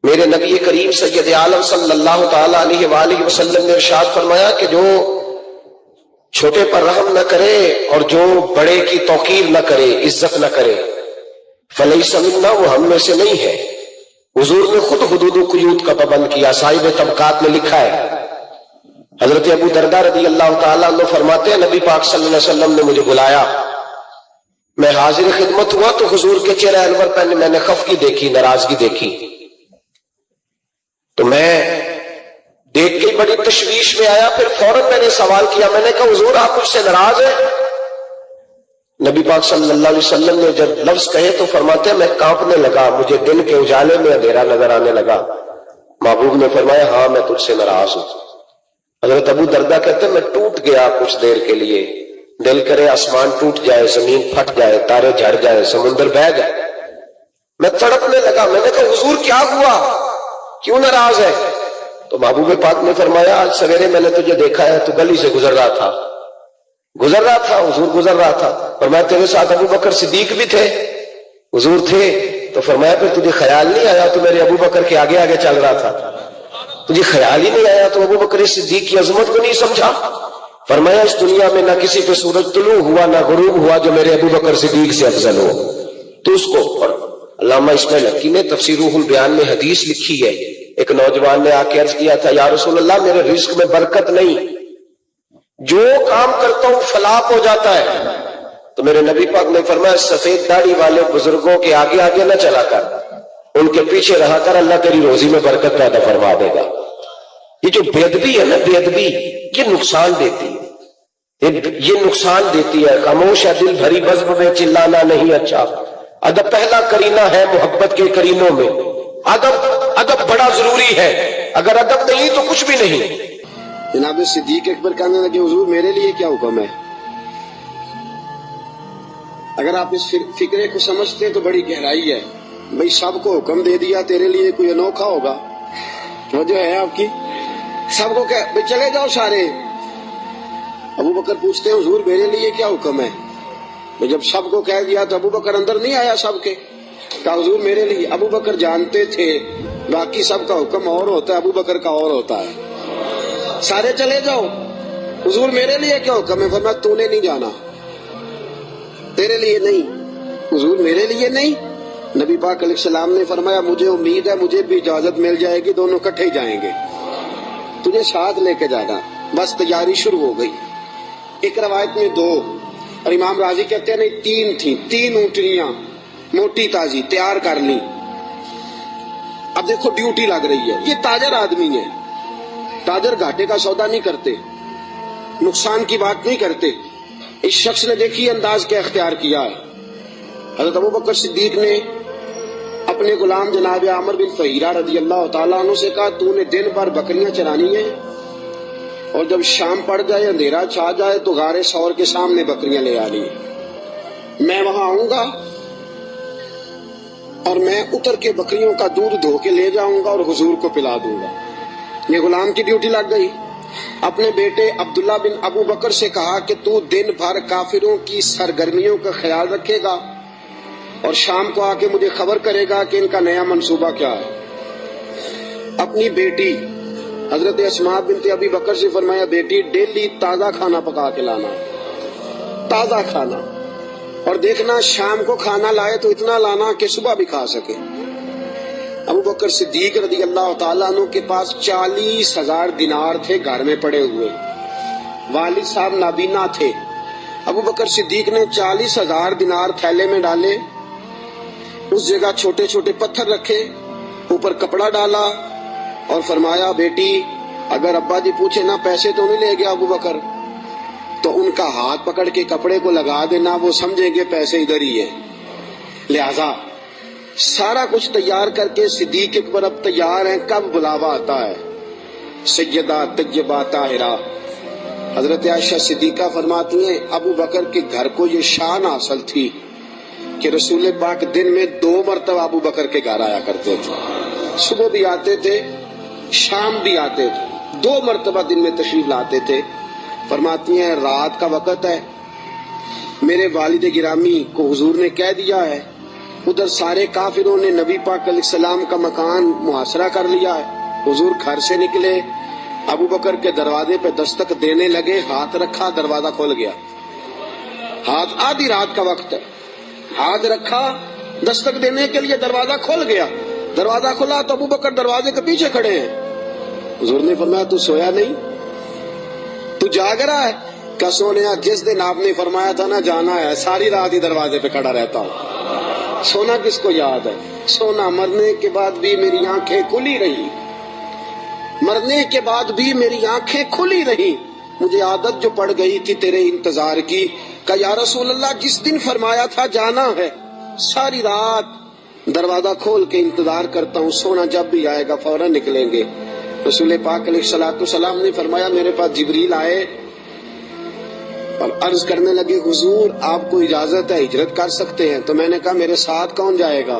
میرے نبی کریم سید عالم صلی اللہ تعالی علیہ وآلہ وسلم نے ارشاد فرمایا کہ جو چھوٹے پر رحم نہ کرے اور جو بڑے کی توقیر نہ کرے، عزت نہ کرے، فلیس منا، وہ ہم میں سے نہیں ہے۔ حضور نے خود حدود و قیود کا پابند کیا، صاحب طبقات میں لکھا ہے۔ حضرت ابو درداء رضی اللہ تعالیٰ عنہ فرماتے ہیں نبی پاک صلی اللہ علیہ وسلم نے مجھے بلایا، میں حاضر خدمت ہوا تو حضور کے چہرہ انور پر میں نے خفگی دیکھی، ناراضگی دیکھی، تو میں دیکھ کے بڑی تشویش میں آیا، پھر فوراً میں نے سوال کیا، میں نے کہا حضور آپ مجھ سے ناراض ہیں؟ نبی پاک صلی اللہ علیہ وسلم نے جب لفظ کہے تو فرماتے ہیں میں کانپنے لگا، مجھے دن کے اجالے میں اندھیرا نظر آنے لگا۔ محبوب نے فرمایا ہاں میں تجھ سے ناراض ہوں۔ حضرت ابو درداء کہتے ہیں میں ٹوٹ گیا کچھ دیر کے لیے، دل کرے آسمان ٹوٹ جائے، زمین پھٹ جائے، تارے جھڑ جائے، سمندر بہہ جائے، میں تڑپنے لگا۔ میں نے کہا حضور کیا ہوا، کیوں ناراض ہے؟ تو محبوب پاک نے فرمایا آج سویرے میں نے تجھے دیکھا ہے، تو گلی سے گزر رہا تھا حضور گزر رہا تھا، فرمایا تیرے ساتھ ابو بکر صدیق بھی تھے؟ حضور تھے۔ تو فرمایا پھر تجھے خیال نہیں آیا تو میرے ابو بکر کے آگے آگے چل رہا تھا، تجھے خیال ہی نہیں آیا تو ابو بکر صدیق کی عظمت کو نہیں سمجھا؟ فرمایا اس دنیا میں نہ کسی پہ سورج طلوع ہوا نہ غروب ہوا جو میرے ابو بکر صدیق سے افضل ہو۔ تو اس کو، اور علامہ اسماعیل حقی نے تفسیر روح البیان میں حدیث لکھی ہے، ایک نوجوان نے آ کے عرض کیا تھا یا رسول اللہ میرے رزق میں برکت نہیں، جو کام کرتا ہوں فلاح ہو جاتا ہے، تو میرے نبی پاک نے فرمایا سفید داڑھی والے بزرگوں کے آگے آگے نہ چلا کر، ان کے پیچھے رہا کر، اللہ تیری روزی میں برکت پیدا فرما دے گا۔ یہ جو بے ادبی ہے نا، بے ادبی یہ نقصان دیتی ہے، یہ نقصان دیتی ہے۔ خاموش ہے دل بھری بزم میں چلانا نہیں اچھا، ادب پہلا کرینہ ہے محبت کے کرینوں میں، ادب بڑا ضروری ہے، اگر ادب نہیں تو کچھ بھی نہیں۔ جناب صدیق اکبر کہنے لگے حضور میرے لیے کیا حکم ہے؟ اگر آپ اس فکرے کو سمجھتے ہیں تو بڑی گہرائی ہے۔ بھئی سب کو حکم دے دیا، تیرے لیے کوئی انوکھا ہوگا؟ وہ جو ہے آپ کی سب کو بھئی چلے جاؤ سارے۔ ابو بکر پوچھتے ہیں حضور میرے لیے کیا حکم ہے؟ جب سب کو کہہ دیا تو ابو بکر اندر نہیں آیا سب کے، کہا حضور میرے لیے۔ ابو بکر جانتے تھے باقی سب کا حکم اور ہوتا ہے، ابو بکر کا اور ہوتا ہے۔ سارے چلے جاؤ، حضور میرے لیے کیا حکم ہے؟ فرمایا تو نے نہیں جانا، تیرے لیے نہیں۔ حضور میرے لیے نہیں؟ نبی پاک علیہ السلام نے فرمایا مجھے امید ہے مجھے بھی اجازت مل جائے گی، دونوں اکٹھے جائیں گے، تجھے ساتھ لے کے جانا۔ بس تیاری شروع ہو گئی۔ ایک روایت میں 2 اور امام راضی کہتے ہیں نہیں 3 تھیں، 3 اونٹنیاں موٹی تازی تیار کر لی۔ اب دیکھو ڈیوٹی لگ رہی ہے، یہ تاجر آدمی ہے، تاجر گھاٹے کا سودا نہیں کرتے، نقصان کی بات نہیں کرتے۔ اس شخص نے دیکھی انداز کیا اختیار کیا ہے۔ حضرت ابو بکر صدیق نے اپنے غلام جناب عامر بن فہیرہ رضی اللہ تعالیٰ عنہ سے کہا تو نے دن بھر بکریاں چرانی ہیں اور جب شام پڑ جائے اندھیرا چھا جائے تو غار ثور کے سامنے بکریاں لے آنی، میں وہاں آؤں گا اور میں اتر کے بکریوں کا دودھ دھو کے لے جاؤں گا اور حضور کو پلا دوں گا۔ یہ غلام کی ڈیوٹی لگ گئی۔ اپنے بیٹے عبداللہ بن ابو بکر سے کہا کہ تو دن بھر کافروں کی سرگرمیوں کا خیال رکھے گا اور شام کو آ کے مجھے خبر کرے گا کہ ان کا نیا منصوبہ کیا ہے۔ اپنی بیٹی حضرت اسماء بنت ابی بکر سے فرمایا بیٹی ڈیلی تازہ کھانا پکا کے لانا، تازہ کھانا، اور دیکھنا شام کو کھانا لائے تو اتنا لانا کہ صبح بھی کھا سکے۔ ابو بکر صدیق رضی اللہ تعالیٰ عنہ کے پاس 40,000 دینار تھے گھر میں پڑے ہوئے، والد صاحب نابینا تھے۔ ابو بکر صدیق نے 40,000 دینار تھیلے میں ڈالے، اس جگہ چھوٹے چھوٹے پتھر رکھے اوپر کپڑا ڈالا اور فرمایا بیٹی اگر ابا جی پوچھے نا پیسے تو نہیں لے گیا ابو بکر، تو ان کا ہاتھ پکڑ کے کپڑے کو لگا دینا، وہ سمجھیں گے پیسے ادھر ہی ہیں۔ لہذا سارا کچھ تیار کر کے صدیق اکبر اب تیار ہیں، کب بلاوا آتا ہے؟ سیدہ طیبہ طاہرہ حضرت عائشہ صدیقہ فرماتی ہیں ابو بکر کے گھر کو یہ شان حاصل تھی کہ رسول پاک دن میں 2 مرتبہ ابو بکر کے گھر آیا کرتے تھے، صبح بھی آتے تھے شام بھی آتے تھے، 2 مرتبہ دن میں تشریف لاتے تھے۔ فرماتی ہیں رات کا وقت ہے، میرے والد گرامی کو حضور نے کہہ دیا ہے، ادھر سارے کافروں نے نبی پاک علیہ السلام کا مکان محاصرہ کر لیا ہے۔ حضور گھر سے نکلے، ابو بکر کے دروازے پہ دستک دینے لگے، ہاتھ رکھا دروازہ کھول گیا۔ ہاتھ آدھی رات کا وقت ہے، ہاتھ رکھا دستک دینے کے لیے دروازہ کھول گیا، دروازہ کھلا تو ابو بکر دروازے کے پیچھے کھڑے ہیں۔ حضور نے فرمایا تو سویا نہیں، تو جاگ رہا ہے؟ کہ سونیا جس دن آپ نے فرمایا تھا نا جانا ہے ساری رات ہی دروازے پہ کھڑا رہتا ہوں۔ سونا کس کو یاد ہے؟ سونا مرنے کے بعد بھی میری آنکھیں کھلی رہی، مرنے کے بعد بھی میری آنکھیں کھلی رہی، مجھے عادت جو پڑ گئی تھی تیرے انتظار کی، کہ یا رسول اللہ جس دن فرمایا تھا جانا ہے ساری رات دروازہ کھول کے انتظار کرتا ہوں، سونا جب بھی آئے گا فوراً نکلیں گے۔ رسول پاک علیہ السلام نے فرمایا میرے پاس جبریل آئے اور عرض کرنے لگے حضور آپ کو اجازت ہے ہجرت کر سکتے ہیں؟ تو میں نے کہا میرے ساتھ کون جائے گا؟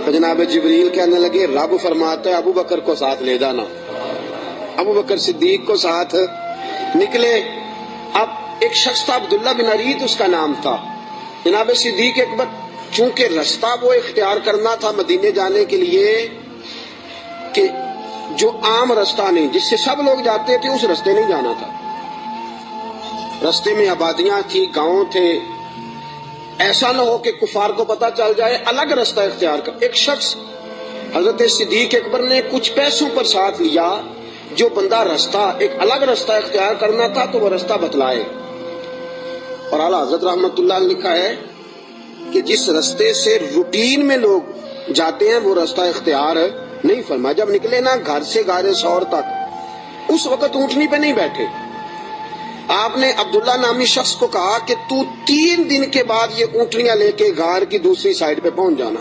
تو جناب جبریل کہنے لگے رب فرماتا ہے ابو بکر کو ساتھ لے جانا۔ ابو بکر صدیق کو ساتھ نکلے۔ اب ایک شخص تھا عبداللہ بن عریت اس کا نام تھا، جناب صدیق اکبر چونکہ رستہ وہ اختیار کرنا تھا مدینے جانے کے لیے کہ جو عام رستہ نہیں جس سے سب لوگ جاتے تھے اس رستے نہیں جانا تھا، رستے میں آبادیاں تھی، گاؤں تھے، ایسا نہ ہو کہ کفار کو پتہ چل جائے، الگ رستہ اختیار کر۔ ایک شخص حضرت صدیق اکبر نے کچھ پیسوں پر ساتھ لیا، جو بندہ رستہ ایک الگ رستہ اختیار کرنا تھا تو وہ رستہ بتلائے۔ اور اعلیٰ حضرت رحمت اللہ علیہ لکھا ہے کہ جس رستے سے روٹین میں لوگ جاتے ہیں وہ رستہ اختیار نہیں فرمایا۔ جب نکلے نا گھر سے غار ثور تک، اس وقت اونٹنی پہ نہیں بیٹھے، آپ نے عبداللہ نامی شخص کو کہا کہ تو 3 دن کے بعد یہ اونٹنیاں لے کے غار کی دوسری سائڈ پہ پہنچ جانا۔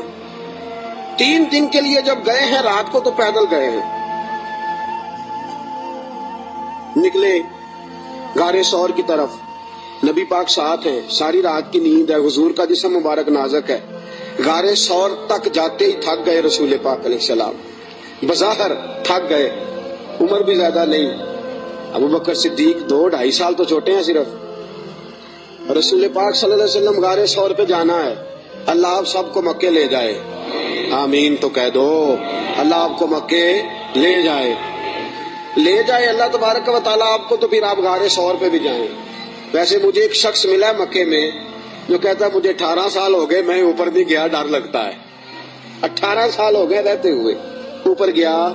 3 دن کے لیے جب گئے ہیں، رات کو تو پیدل گئے ہیں، نکلے غار ثور کی طرف، نبی پاک ساتھ ہیں، ساری رات کی نیند ہے، حضور کا جسم مبارک نازک ہے۔ غار ثور تک جاتے ہی تھک گئے رسول پاک علیہ السلام، بظاہر تھک گئے، عمر بھی زیادہ نہیں، ابو بکر صدیق 2-2.5 سال تو چھوٹے ہیں صرف۔ رسول پاک صلی اللہ علیہ وسلم غار ثور پہ جانا ہے، اللہ آپ سب کو مکے لے جائے، آمین تو کہہ دو، اللہ آپ کو مکے لے جائے، لے جائے اللہ تبارک و تعالیٰ آپ کو، تو پھر آپ غار ثور پہ بھی جائیں۔ ویسے مجھے ایک شخص ملا ہے مکے میں جو کہتا ہے مجھے 18 سال ہو گئے میں اوپر نہیں گیا، ڈر لگتا ہے۔ 18 سال ہو گئے رہتے ہوئے اوپر گیا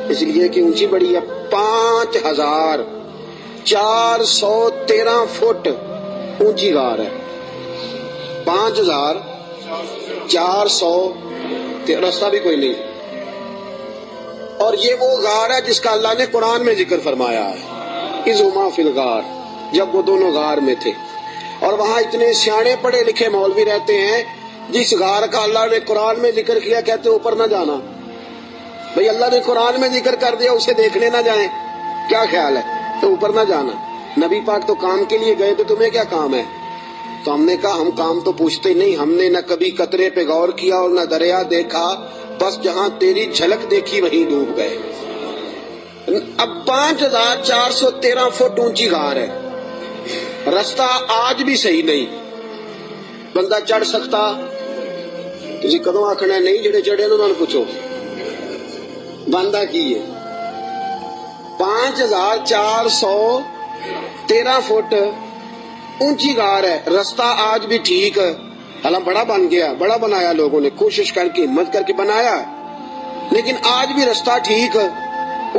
اس لیے کہ اونچی بڑی ہے، 5413 فٹ اونچی غار ہے، 5400 رستہ بھی کوئی نہیں۔ اور یہ وہ غار ہے جس کا اللہ نے قرآن میں ذکر فرمایا ہے، اذ ہما فی الغار، جب وہ دونوں غار میں تھے۔ اور وہاں اتنے سیانے پڑھے لکھے مولوی رہتے ہیں، جس غار کا اللہ نے قرآن میں ذکر کیا کہتے اوپر نہ جانا۔ بھئی اللہ نے قرآن میں ذکر کر دیا، اسے دیکھنے نہ جائیں، کیا خیال ہے؟ تو اوپر نہ جانا۔ نبی پاک تو کام کے لیے گئے، تو تمہیں کیا کام ہے؟ تو ہم نے کہا ہم کام تو پوچھتے نہیں، ہم نے نہ کبھی قطرے پہ غور کیا اور نہ دریا دیکھا، بس جہاں تیری جھلک دیکھی وہیں ڈوب گئے۔ اب 5413 فٹ اونچی غار ہے، رستہ آج بھی صحیح نہیں، بندہ چڑھ سکتا؟ تسی کدوں آکھنا ہے نہیں، جڑے چڑھے انہوں نے پوچھو بندہ کی ہے۔ 5413 فٹ اونچی غار ہے، رستہ آج بھی ٹھیک ہے، حالانکہ بڑا بن گیا، بڑا بنایا لوگوں نے، کوشش کر کے ہمت کر کے بنایا ہے، لیکن آج بھی رستہ ٹھیک ہے۔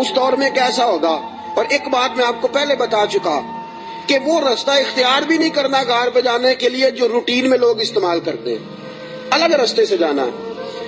اس دور میں کیسا ہوگا؟ اور ایک بات میں آپ کو پہلے بتا چکا کہ وہ رستہ اختیار بھی نہیں کرنا غار پہ جانے کے لیے جو روٹین میں لوگ استعمال کرتے ہیں، الگ رستے سے جانا ہے۔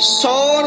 100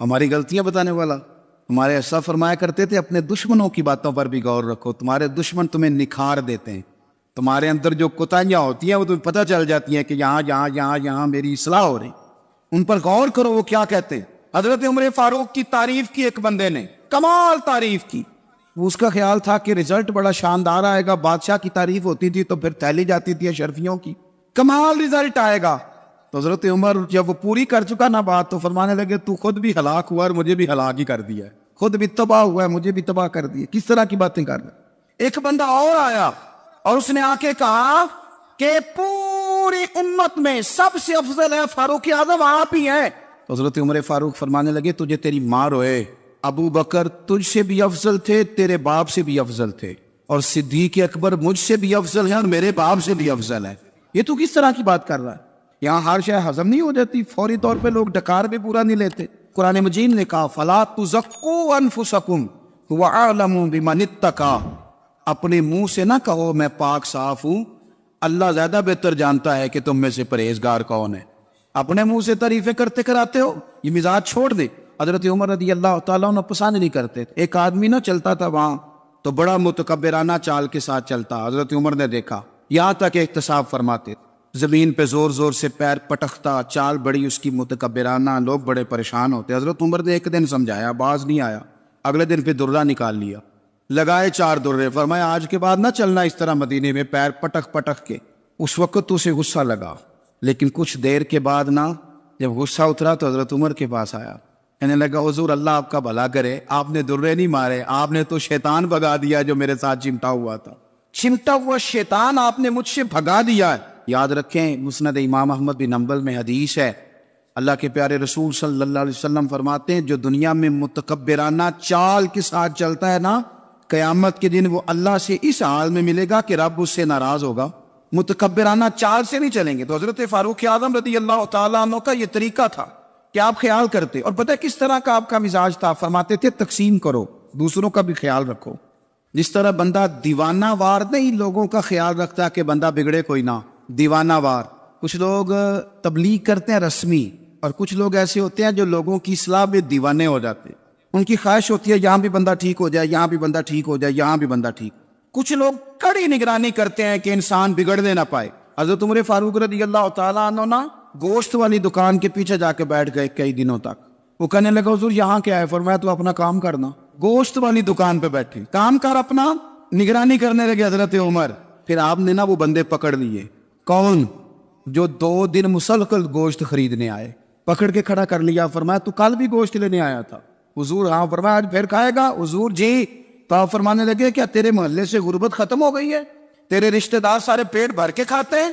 ہماری غلطیاں بتانے والا. ہمارے ایسا فرمایا کرتے تھے اپنے دشمنوں کی باتوں پر بھی غور رکھو, تمہارے دشمن تمہیں نکھار دیتے ہیں, تمہارے اندر جو کوتاہیاں ہوتی ہیں وہ تمہیں پتہ چل جاتی ہیں کہ یہاں میری اصلاح ہو رہی, ان پر غور کرو وہ کیا کہتے ہیں. حضرت عمر فاروق کی تعریف کی ایک بندے نے, کمال تعریف کی. اس کا خیال تھا کہ رزلٹ بڑا شاندار آئے گا, بادشاہ کی تعریف ہوتی تھی تو پھر تھیلی جاتی تھی اشرفیوں کی, کمال رزلٹ آئے گا. تو حضرت عمر جب وہ پوری کر چکا نا بات, تو فرمانے لگے تو خود بھی ہلاک ہوا اور مجھے بھی ہلاک ہی کر دیا ہے, خود بھی تباہ ہوا ہے مجھے بھی تباہ کر دیا. کس طرح کی باتیں کر رہے. ایک بندہ اور آیا اور اس نے آ کے کہا کہ پوری امت میں سب سے افضل ہے فاروق اعظم آپ ہی ہیں. حضرت عمر فاروق فرمانے لگے تجھے تیری ماں روئے, ابو بکر تجھ سے بھی افضل تھے, تیرے باپ سے بھی افضل تھے, اور صدیق اکبر مجھ سے بھی افضل ہے اور میرے باپ سے بھی افضل ہے. یہ تو کس طرح کی بات کر رہا ہے. یہاں ہر شے ہضم نہیں ہو جاتی, فوری طور پہ لوگ ڈکار بھی پورا نہیں لیتے. قرآن مجید نے کہا فلا تزکوا انفسکم هو اعلم بمن اتقى, اپنے منہ سے نہ کہو میں پاک صاف ہوں, اللہ زیادہ بہتر جانتا ہے کہ تم میں سے پرہیزگار کون ہے. اپنے منہ سے تعریفیں کرتے کراتے ہو, یہ مزاج چھوڑ دے. حضرت عمر رضی اللہ تعالیٰ عنہ پسند نہیں کرتے. ایک آدمی نہ چلتا تھا وہاں تو بڑا متکبرانہ چال کے ساتھ چلتا. حضرت عمر نے دیکھا, یہاں تک احتساب فرماتے, زمین پہ زور زور سے پیر پٹکتا, چال بڑی اس کی متکبرانہ, لوگ بڑے پریشان ہوتے. حضرت عمر نے ایک دن سمجھایا, باز نہیں آیا. اگلے دن پہ درہ نکال لیا, لگائے 4 درے, فرمایا آج کے بعد نہ چلنا اس طرح مدینے میں پیر پٹک پٹک کے. اس وقت تو اسے غصہ لگا, لیکن کچھ دیر کے بعد نا جب غصہ اترا تو حضرت عمر کے پاس آیا, کہنے لگا حضور اللہ آپ کا بھلا کرے, آپ نے درے نہیں مارے, آپ نے تو شیطان بھگا دیا جو میرے ساتھ چمٹا ہوا تھا. چمٹا ہوا شیطان آپ نے مجھ سے بھگا دیا ہے. یاد رکھیں مسند امام احمد بن حنبل میں حدیث ہے, اللہ کے پیارے رسول صلی اللہ علیہ وسلم فرماتے ہیں جو دنیا میں متکبرانہ چال کے ساتھ چلتا ہے نا, قیامت کے دن وہ اللہ سے اس حال میں ملے گا کہ رب اس سے ناراض ہوگا. متکبرانہ چال سے نہیں چلیں گے. تو حضرت فاروق اعظم رضی اللہ تعالیٰ عنہ کا یہ طریقہ تھا کہ آپ خیال کرتے, اور پتہ کس طرح کا آپ کا مزاج تھا. فرماتے تھے تقسیم کرو, دوسروں کا بھی خیال رکھو. جس طرح بندہ دیوانہ وار نہیں لوگوں کا خیال رکھتا کہ بندہ بگڑے کوئی نہ, دیوانہ وار. کچھ لوگ تبلیغ کرتے ہیں رسمی, اور کچھ لوگ ایسے ہوتے ہیں جو لوگوں کی اصلاح میں دیوانے ہو جاتے ہیں. ان کی خواہش ہوتی ہے یہاں بھی بندہ ٹھیک ہو جائے, یہاں بھی بندہ ٹھیک ہو جائے, یہاں بھی بندہ ٹھیک. کچھ لوگ کڑی نگرانی کرتے ہیں کہ انسان بگڑنے نہ پائے. حضرت عمر فاروق رضی اللہ تعالیٰ عنہ نا گوشت والی دکان کے پیچھے جا کے بیٹھ گئے کئی دنوں تک. وہ کہنے لگا حضور یہاں کیا ہے؟ فرمایا تو اپنا کام کرنا. گوشت والی دکان پہ بیٹھے, کام کر اپنا, نگرانی کرنے لگے حضرت عمر. پھر آپ نے نا وہ بندے پکڑ لیے. کون؟ جو 2 دن مسلسل گوشت خریدنے آئے, پکڑ کے کھڑا کر لیا. فرمایا تو کل بھی گوشت لینے آیا تھا؟ حضور ہاں. فرمایا آج پھر کھائے گا؟ حضور جی. تو آپ فرمانے لگے کیا تیرے محلے سے غربت ختم ہو گئی ہے؟ تیرے رشتہ دار سارے پیٹ بھر کے کھاتے ہیں,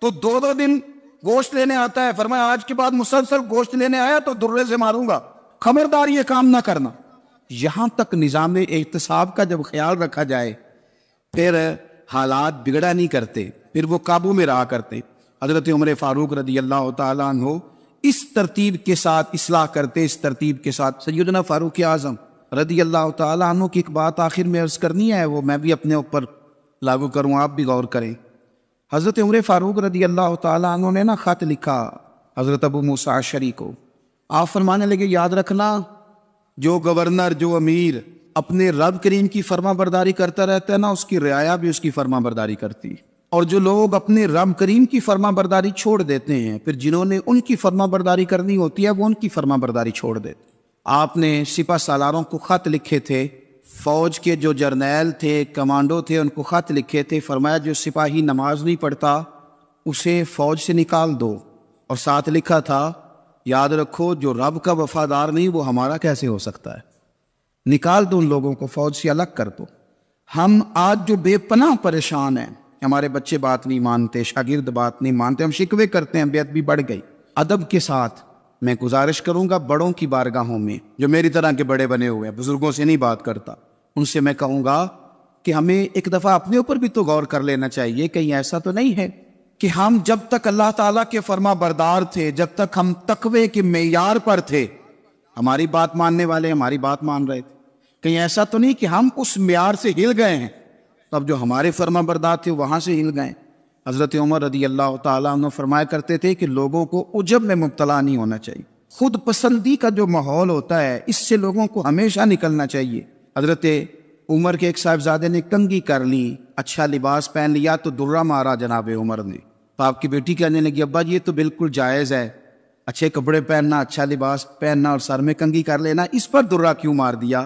تو 2 دن گوشت لینے آتا ہے. فرمایا آج کے بعد مسلسل گوشت لینے آیا تو درے سے ماروں گا, خبردار یہ کام نہ کرنا. یہاں تک نظام احتساب کا جب خیال رکھا جائے پھر حالات بگڑا نہیں کرتے, پھر وہ قابو میں رہا کرتے. حضرت عمر فاروق رضی اللہ تعالیٰ عنہ اس ترتیب کے ساتھ اصلاح کرتے, اس ترتیب کے ساتھ. سیدنا فاروق اعظم رضی اللہ تعالیٰ عنہ کی ایک بات آخر میں عرض کرنی ہے, وہ میں بھی اپنے اوپر لاگو کروں, آپ بھی غور کریں. حضرت عمر فاروق رضی اللہ تعالیٰ عنہ نے نا خط لکھا حضرت ابو موسیٰ اشعری کو. آپ فرمانے لگے یاد رکھنا جو گورنر, جو امیر اپنے رب کریم کی فرما برداری کرتا رہتا ہے نا, اس کی رعایا بھی اس کی فرما برداری کرتی. اور جو لوگ اپنے رب کریم کی فرما برداری چھوڑ دیتے ہیں, پھر جنہوں نے ان کی فرما برداری کرنی ہوتی ہے وہ ان کی فرما برداری چھوڑ دیتے. آپ نے سپہ سالاروں کو خط لکھے تھے, فوج کے جو جرنیل تھے, کمانڈو تھے, ان کو خط لکھے تھے. فرمایا جو سپاہی نماز نہیں پڑھتا اسے فوج سے نکال دو, اور ساتھ لکھا تھا یاد رکھو جو رب کا وفادار نہیں وہ ہمارا کیسے ہو سکتا ہے. نکال دو ان لوگوں کو, فوج سے الگ کر دو. ہم آج جو بے پناہ پریشان ہیں, ہمارے بچے بات نہیں مانتے, شاگرد بات نہیں مانتے, ہم شکوے کرتے ہیں, بیعت بھی بڑھ گئی. ادب کے ساتھ میں گزارش کروں گا بڑوں کی بارگاہوں میں, جو میری طرح کے بڑے بنے ہوئے ہیں, بزرگوں سے نہیں بات کرتا, ان سے میں کہوں گا کہ ہمیں ایک دفعہ اپنے اوپر بھی تو غور کر لینا چاہیے. کہیں ایسا تو نہیں ہے کہ ہم جب تک اللہ تعالیٰ کے فرما بردار تھے, جب تک ہم تقوی کے معیار پر تھے, ہماری بات ماننے والے ہماری بات مان رہے تھے. کہیں ایسا تو نہیں کہ ہم اس معیار سے ہل گئے ہیں, تب جو ہمارے فرما بردار تھے وہاں سے ہل گئے. حضرت عمر رضی اللہ تعالیٰ عنہ فرمایا کرتے تھے کہ لوگوں کو عجب میں مبتلا نہیں ہونا چاہیے. خود پسندی کا جو ماحول ہوتا ہے اس سے لوگوں کو ہمیشہ نکلنا چاہیے۔ حضرت عمر کے ایک صاحبزادے نے کنگھی کر لی، اچھا لباس پہن لیا تو درہ مارا جناب عمر نے۔ تو آپ کی بیٹی کہنے لگی ابا جی یہ تو بالکل جائز ہے، اچھے کپڑے پہننا، اچھا لباس پہننا اور سر میں کنگھی کر لینا، اس پر درہ کیوں مار دیا؟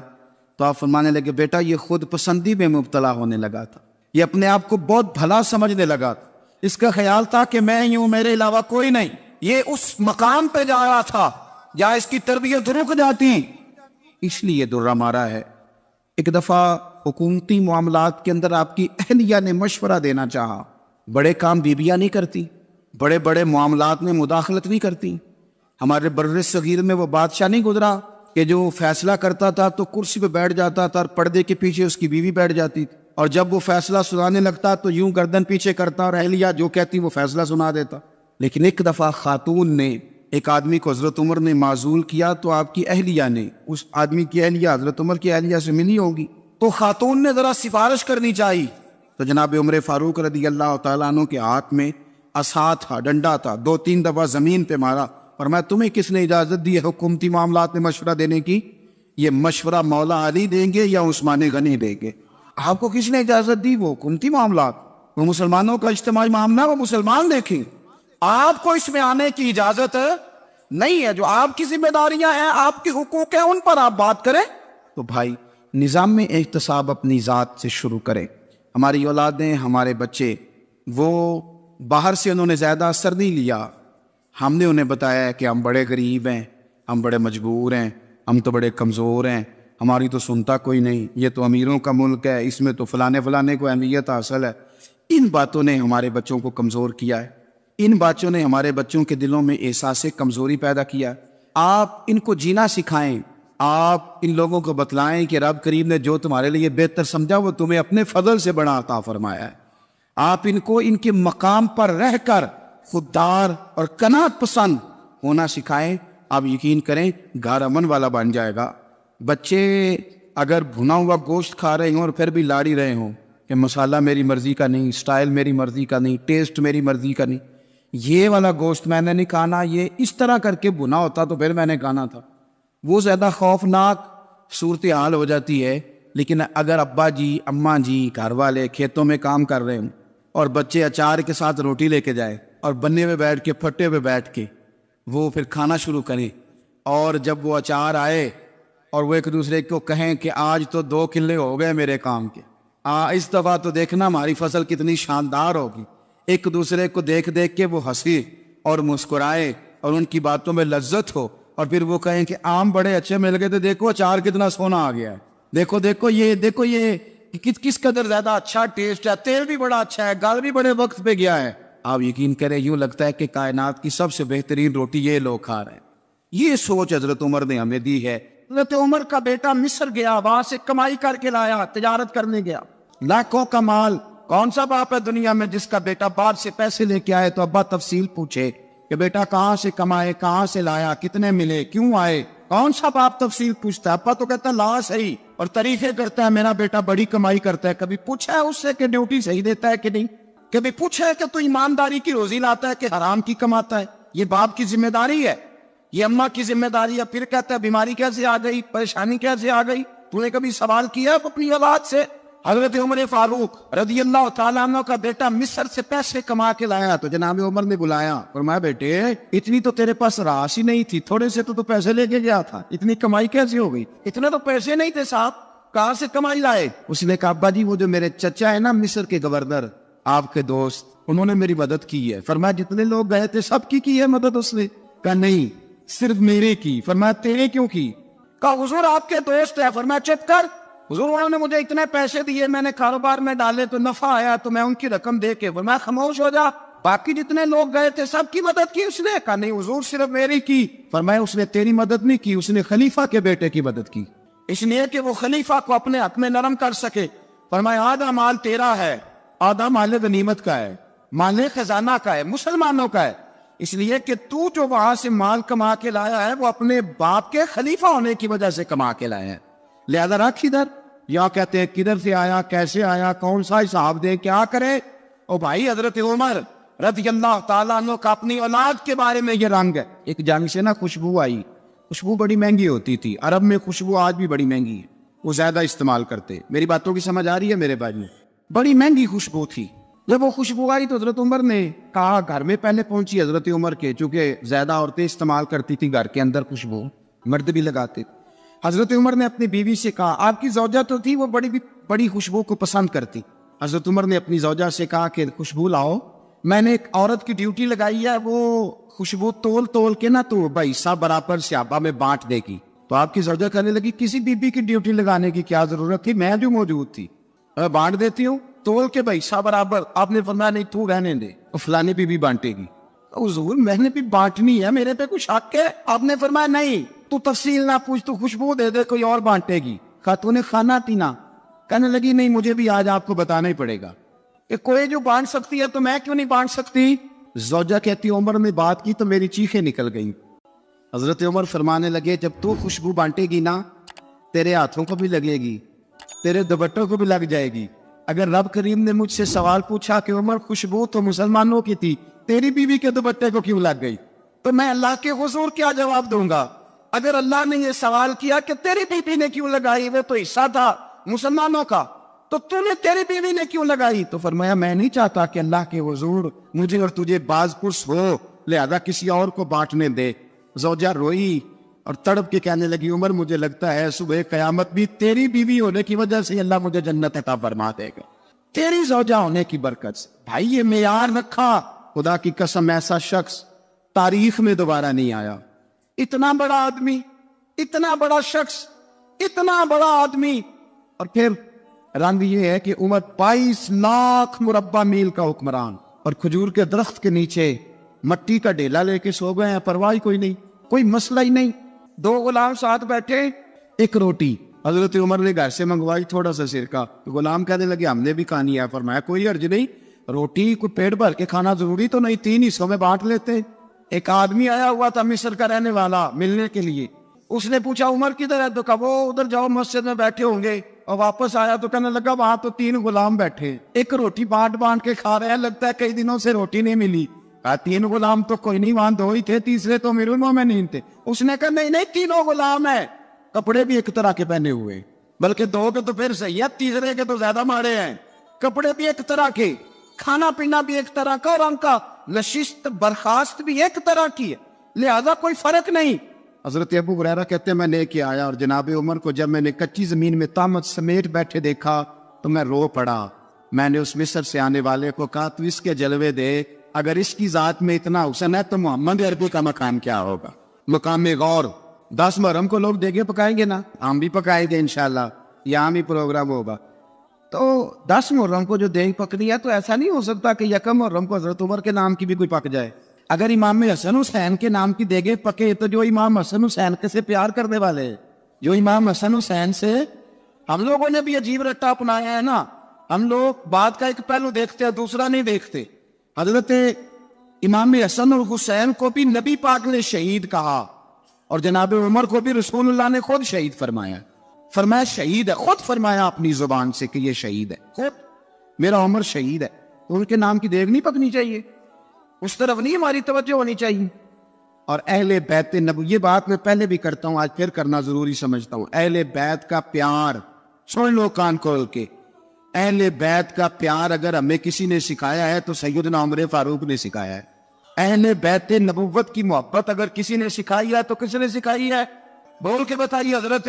تو آپ فرمانے لگے بیٹا یہ خود پسندی میں مبتلا ہونے لگا تھا، یہ اپنے آپ کو بہت بھلا سمجھنے لگا تھا، اس کا خیال تھا کہ میں ہی ہوں، میرے علاوہ کوئی نہیں۔ یہ اس مقام پہ جا رہا تھا جہاں اس کی تربیت رک جاتی، اس لیے درہ مارا ہے۔ ایک دفعہ حکومتی معاملات کے اندر آپ کی اہلیہ نے مشورہ دینا چاہا، بڑے کام بیویاں نہیں کرتی، بڑے بڑے معاملات میں مداخلت نہیں کرتی۔ ہمارے بر صغیر میں وہ بادشاہ نہیں گزرا کہ جو فیصلہ کرتا تھا تو کرسی پہ بیٹھ جاتا تھا اور پردے کے پیچھے اس کی بیوی بیٹھ جاتی تھی، اور جب وہ فیصلہ سنانے لگتا تو یوں گردن پیچھے کرتا اور اہلیہ جو کہتی وہ فیصلہ سنا دیتا۔ لیکن ایک دفعہ خاتون نے ایک آدمی کو حضرت عمر نے معزول کیا تو آپ کی اہلیہ نے، اس آدمی کی اہلیہ حضرت عمر کی اہلیہ سے ملی ہوگی، تو خاتون نے ذرا سفارش کرنی چاہیے، تو جناب عمر فاروق رضی اللہ تعالیٰ عنہ کے ہاتھ میں عصا تھا، ڈنڈا تھا، 2-3 دفعہ زمین پہ مارا، اور میں تمہیں کس نے اجازت دی ہے حکومتی معاملات میں مشورہ دینے کی؟ یہ مشورہ مولا علی دیں گے یا عثمان غنی دیں گے؟ آپ کو کس نے اجازت دی؟ وہ حکومتی معاملات، وہ مسلمانوں کا اجتماعی معاملہ، وہ مسلمان دیکھیں، آپ کو اس میں آنے کی اجازت نہیں ہے۔ جو آپ کی ذمہ داریاں ہیں، آپ کے حقوق ہیں، ان پر آپ بات کریں۔ تو بھائی نظام میں احتساب اپنی ذات سے شروع کریں۔ ہماری اولادیں، ہمارے بچے، وہ باہر سے انہوں نے زیادہ اثر نہیں لیا، ہم نے انہیں بتایا کہ ہم بڑے غریب ہیں، ہم بڑے مجبور ہیں، ہم تو بڑے کمزور ہیں، ہماری تو سنتا کوئی نہیں، یہ تو امیروں کا ملک ہے، اس میں تو فلانے کو اہمیت حاصل ہے۔ ان باتوں نے ہمارے بچوں کو کمزور کیا ہے، ان باتوں نے ہمارے بچوں کے دلوں میں احساس کمزوری پیدا کیا ہے۔ آپ ان کو جینا سکھائیں، آپ ان لوگوں کو بتلائیں کہ رب کریم نے جو تمہارے لیے بہتر سمجھا وہ تمہیں اپنے فضل سے بڑا عطا فرمایا ہے۔ آپ ان کو ان کے مقام پر رہ کر خوددار اور قناعت پسند ہونا سکھائیں، آپ یقین کریں گھر امن والا بن جائے گا۔ بچے اگر بھنا ہوا گوشت کھا رہے ہوں اور پھر بھی لاڑی رہے ہوں کہ مسالہ میری مرضی کا نہیں، سٹائل میری مرضی کا نہیں، ٹیسٹ میری مرضی کا نہیں، یہ والا گوشت میں نے نہیں کھانا، یہ اس طرح کر کے بھنا ہوتا تو پھر میں نے کھانا تھا، وہ زیادہ خوفناک صورتحال ہو جاتی ہے۔ لیکن اگر ابا جی، اماں جی، گھر والے کھیتوں میں کام کر رہے ہوں اور بچے اچار کے ساتھ روٹی لے کے جائے اور بننے پہ بیٹھ کے، پھٹے پہ بیٹھ کے وہ پھر کھانا شروع کریں، اور جب وہ اچار آئے اور وہ ایک دوسرے کو کہیں کہ آج تو 2 کلے ہو گئے میرے کام کے، اس دفعہ تو دیکھنا ہماری فصل کتنی شاندار ہوگی، ایک دوسرے کو دیکھ دیکھ کے وہ ہنسی اور مسکرائے اور ان کی باتوں میں لذت ہو، اور پھر وہ کہیں کہ آم بڑے اچھے مل گئے تھے، دیکھو اچار کتنا سونا آ گیا ہے، دیکھو یہ کس قدر زیادہ اچھا ٹیسٹ ہے، تیل بھی بڑا اچھا ہے، گل بھی بڑے وقت پہ گیا ہے۔ آپ یقین کریں یوں لگتا ہے کہ کائنات کی سب سے بہترین روٹی یہ لوگ کھا رہے ہیں۔ یہ سوچ حضرت عمر نے ہمیں دی ہے۔ حضرت عمر کا بیٹا مصر گیا، وہاں سے کمائی کر کے لایا، تجارت کرنے گیا، لاکھوں کا مال۔ کون سا باپ ہے دنیا میں جس کا بیٹا باہر سے پیسے لے کے آئے تو ابا تفصیل پوچھے کہ بیٹا کہاں سے کمائے، کہاں سے لایا، کتنے ملے، کیوں آئے؟ کون سا باپ تفصیل پوچھتا ہے؟ ابا تو کہتا ہے لا صحیح، اور تعریفیں کرتا ہے میرا بیٹا بڑی کمائی کرتا ہے۔ کبھی پوچھا ہے اس سے کہ ڈیوٹی صحیح دیتا ہے کہ نہیں؟ کبھی پوچھا ہے کہ تو ایمانداری کی روزی لاتا ہے کہ حرام کی کماتا ہے؟ یہ باپ کی ذمہ داری ہے، یہ اماں کی ذمہ داری ہے۔ پھر کہتا ہے بیماری کیسے آ گئی، پریشانی کیسے آ گئی؟ تو نے کبھی سوال کیا اپنی اولاد سے؟ حضرت عمر فاروق رضی اللہ تعالیٰ عنہ کا بیٹا مصر سے پیسے کما کے لایا تو جناب عمر نے بلایا، فرمایا بیٹے اتنی تو تیرے پاس راس ہی نہیں تھی، تھوڑے سے تو پیسے لے کے گیا تھا، اتنی کمائی کیسے ہو گئی؟ اتنے تو پیسے نہیں تھے صاحب، کہاں سے کمائی لائے؟ اس نے کہا ابا جی وہ جو میرے چچا ہے نا مصر کے گورنر، آپ کے دوست، انہوں نے میری مدد کی ہے۔ فرمایا جتنے لوگ گئے تھے سب کی ہے مدد اس نے؟ کہا نہیں صرف میرے کی۔ فرمایا تیرے کیوں کی؟ کہا حضور آپ کے دوست ہے۔ فرمایا چپ کر، حضور انہوں نے مجھے اتنے پیسے دیے، میں نے کاروبار میں ڈالے تو نفع آیا تو میں ان کی رقم دے کے۔ فرمایا خاموش ہو جا، باقی جتنے لوگ گئے تھے سب کی مدد کی اس نے؟ کہا نہیں حضور صرف میری کی۔ فرمایا اس نے تیری مدد نہیں کی، اس نے خلیفہ کے بیٹے کی مدد کی، اس لیے کہ وہ خلیفہ کو اپنے حق میں نرم کر سکے۔ فرمایا آدھا مال تیرا ہے، آدھا مال غنیمت کا ہے، مال خزانہ کا ہے، مسلمانوں کا ہے، اس لیے کہ تو جو وہاں سے مال کما کے لایا ہے وہ اپنے باپ کے خلیفہ ہونے کی وجہ سے کما کے لایا ہے، لہذا رکھ ادھر۔ یا کہتے ہیں کدھر سے آیا، کیسے آیا، کون سا حساب دے، کیا کرے؟ او بھائی حضرت عمر رضی اللہ تعالیٰ عنہ کا اپنی اولاد کے بارے میں یہ رنگ ہے. ایک جنگ سے نا خوشبو آئی. خوشبو بڑی مہنگی ہوتی تھی. عرب میں خوشبو آج بھی بڑی مہنگی ہے, وہ زیادہ استعمال کرتے. میری باتوں کی سمجھ آ رہی ہے میرے بھائی؟ بڑی مہنگی خوشبو تھی. جب وہ خوشبو آئی تو حضرت عمر نے کہا, گھر میں پہلے پہنچی حضرت عمر کے, چونکہ زیادہ عورتیں استعمال کرتی تھی گھر کے اندر خوشبو, مرد بھی لگاتے. حضرت عمر نے اپنی بیوی سے کہا, آپ کی زوجہ تو تھی وہ بڑی خوشبو کو پسند کرتی. حضرت عمر نے اپنی زوجہ سے کہا کہ خوشبو لاؤ, میں نے ایک عورت کی ڈیوٹی لگائی ہے, وہ خوشبو تول کے نا تو بھائی سب برابر صحابہ میں بانٹ دے گی. تو آپ کی زوجہ کہنے لگی, کسی بی بی کی ڈیوٹی لگانے کی کیا ضرورت تھی, میں جو موجود تھی میں بانٹ دیتی ہوں تول کے بھائی سب برابر. آپ نے فرمایا نہیں تو رہنے دے, فلانے بی بی بانٹے گی. حضور میں نے بھی بانٹنی ہے, میرے پہ کچھ حق ہے. آپ نے فرمایا نہیں, تو تفصیل نہ پوچھ, تو خوشبو دے دے, کوئی اور بانٹے گی. خاتون کھانا تینا کہنے لگی نہیں مجھے بھی آج آپ کو بتانا ہی پڑے گا کہ کوئی جو بانٹ سکتی ہے تو میں کیوں نہیں بانٹ سکتی. زوجہ کہتی عمر نے بات کی تو میری چیخیں نکل گئیں. حضرت عمر فرمانے لگے, جب تو خوشبو بانٹے گی نا تیرے ہاتھوں کو بھی لگے گی, تیرے دوپٹوں کو بھی لگ جائے گی. اگر رب کریم نے مجھ سے سوال پوچھا کہ عمر خوشبو تو مسلمانوں کی تھی, تیری بیوی کے دوپٹے کو کیوں لگ گئی, تو میں اللہ کے حضور کیا جواب دوں گا؟ اگر اللہ نے یہ سوال کیا کہ تیری بیوی نے کیوں لگائی, وہ تو حصہ تھا مسلمانوں کا, تو تو نے تیری بیوی نے کیوں لگائی؟ تو فرمایا میں نہیں چاہتا کہ اللہ کے حضور مجھے اور تجھے باز پرس ہو, لہذا کسی اور کو بانٹنے دے. زوجہ روئی اور تڑپ کے کہنے لگی, عمر مجھے لگتا ہے صبح قیامت بھی تیری بیوی ہونے کی وجہ سے اللہ مجھے جنت عطا فرما دے گا, تیری زوجہ ہونے کی برکت سے. بھائی یہ معیار رکھا, خدا کی قسم ایسا شخص تاریخ میں دوبارہ نہیں آیا. اتنا بڑا آدمی, اتنا بڑا شخص, اتنا بڑا آدمی, اور پھر رنگ یہ ہے کہ عمر 22 لاکھ مربع میل کا حکمران, اور کھجور کے درخت کے نیچے مٹی کا ڈیلا لے کے سو گئے ہیں, پرواہ کوئی نہیں, کوئی مسئلہ ہی نہیں. 2 غلام ساتھ بیٹھے, ایک روٹی حضرت عمر نے گھر سے منگوائی, تھوڑا سا سرکہ. غلام کہنے لگے ہم نے بھی کھانی ہے. فرمایا کوئی حرج نہیں, روٹی کو پیٹ بھر کے کھانا ضروری تو نہیں, 3 حصوں میں بانٹ لیتے. ایک آدمی آیا ہوا تھا مصر کا رہنے والا ملنے کے لیے, اس نے پوچھا عمر کدھر ہے, تو کہا وہ ادھر جاؤ مسجد میں بیٹھے ہوں گے. اور واپس آیا تو کہنے لگا وہاں تو 3 غلام بیٹھے, ایک روٹی بانٹ کے کھا رہے ہیں, لگتا ہے کئی دنوں سے روٹی نہیں ملی. کہا 3 غلام تو کوئی نہیں, وہاں 2 ہی تھے, تیسرے تو امیر المومنین تھے. اس نے کہا نہیں 3 غلام ہیں, کپڑے بھی ایک طرح کے پہنے ہوئے, بلکہ 2 کے تو پھر صحیح ہے, تیسرے کے تو زیادہ ماڑے ہیں. کپڑے بھی ایک طرح کے, کھانا پینا بھی ایک طرح کا, اور ان کا نشست برخاست بھی ایک طرح کی ہے, لہذا کوئی فرق نہیں. حضرت ابو ہریرہ کہتے ہیں میں لے کے آیا, اور جناب عمر کو جب میں نے کچی زمین میں تہمت سمیٹ بیٹھے دیکھا تو میں رو پڑا. میں نے اس مصر سے آنے والے کو کہا تو اس کے جلوے دیکھ, اگر اس کی ذات میں اتنا حسن ہے تو محمد عربی کا مقام کیا ہوگا, مقام غور. 10 محرم کو لوگ دیگے پکائیں گے نا, ہم بھی پکائیں گے انشاءاللہ, یہاں بھی پروگرام ہوگا. تو 10 محرم کو جو دیگ پکنی ہے تو ایسا نہیں ہو سکتا کہ 1 محرم کو حضرت عمر کے نام کی بھی کوئی پک جائے. اگر امام حسن حسین کے نام کی دیگیں پکے تو جو امام حسن حسین کے سے پیار کرنے والے ہیں, جو امام حسن حسین سے, ہم لوگوں نے بھی عجیب رٹا اپنایا ہے نا, ہم لوگ بات کا ایک پہلو دیکھتے ہیں دوسرا نہیں دیکھتے. حضرت امام حسن اور حسین کو بھی نبی پاک نے شہید کہا, اور جناب عمر کو بھی رسول اللہ نے خود شہید فرمایا. فرمایا شہید ہے, خود فرمایا اپنی زبان سے کہ یہ شہید ہے, خود میرا عمر شہید ہے. تو ان کے نام کی دیگ نہیں پکنی چاہیے, اس طرف نہیں ہماری توجہ ہونی چاہیے. اور اہل بیت نبوی, یہ بات میں پہلے بھی کرتا ہوں, آج پھر کرنا ضروری سمجھتا ہوں. اہل بیت کا پیار سن لو کان کھول کے, اہل بیت کا پیار اگر ہمیں کسی نے سکھایا ہے تو سیدنا عمر فاروق نے سکھایا ہے. اہل بیت نبوت کی محبت اگر کسی نے سکھائی ہے تو کس نے سکھائی ہے؟ بول کے بتائیے. حضرت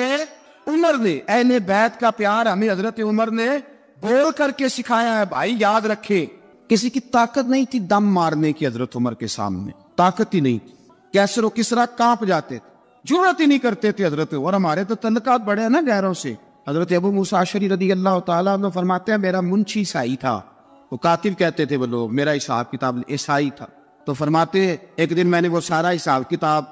عمر نے. اہل بیت کا پیار ہمیں حضرت عمر نے بول کر کے سکھایا ہے. بھائی یاد رکھے, کسی کی طاقت نہیں تھی دم مارنے کی حضرت عمر کے سامنے, طاقت ہی نہیں تھی. کیسر و کسرا کانپ جاتے تھے, جرأت ہی نہیں کرتے تھے حضرت. اور ہمارے تو تعلقات بڑے ہیں نا غیروں سے. حضرت ابو موسیٰ اشعری رضی اللہ تعالیٰ عنہ فرماتے ہیں میرا منشی عیسائی تھا, وہ کاتب کہتے تھے وہ لوگ, میرا حساب کتاب عیسائی تھا. تو فرماتے ایک دن میں نے وہ سارا حساب کتاب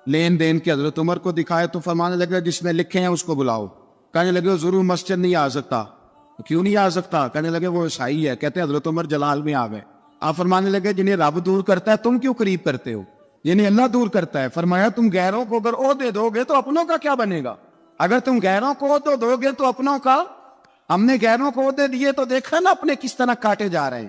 لین دین کے حضرت عمر کو دکھائے تو فرمانے لگے جس میں لکھے ہیں اس کو بلاؤ. کہنے لگے ضرور مسجد نہیں آ سکتا. کیوں نہیں آ سکتا؟ کہنے لگے وہ عیسائی ہے. کہتے حضرت عمر جلال میں آ گئے. آپ فرمانے لگے جنہیں رب دور کرتا ہے تم کیوں قریب کرتے ہو, جنہیں اللہ دور کرتا ہے. فرمایا تم غیروں کو اگر عہدے دو گے تو اپنوں کا کیا بنے گا؟ اگر تم غیروں کو عہدے دو گے تو اپنوں کا. ہم نے غیروں کو عہدے دیے تو دیکھا نا اپنے کس طرح کاٹے جا رہے ہیں.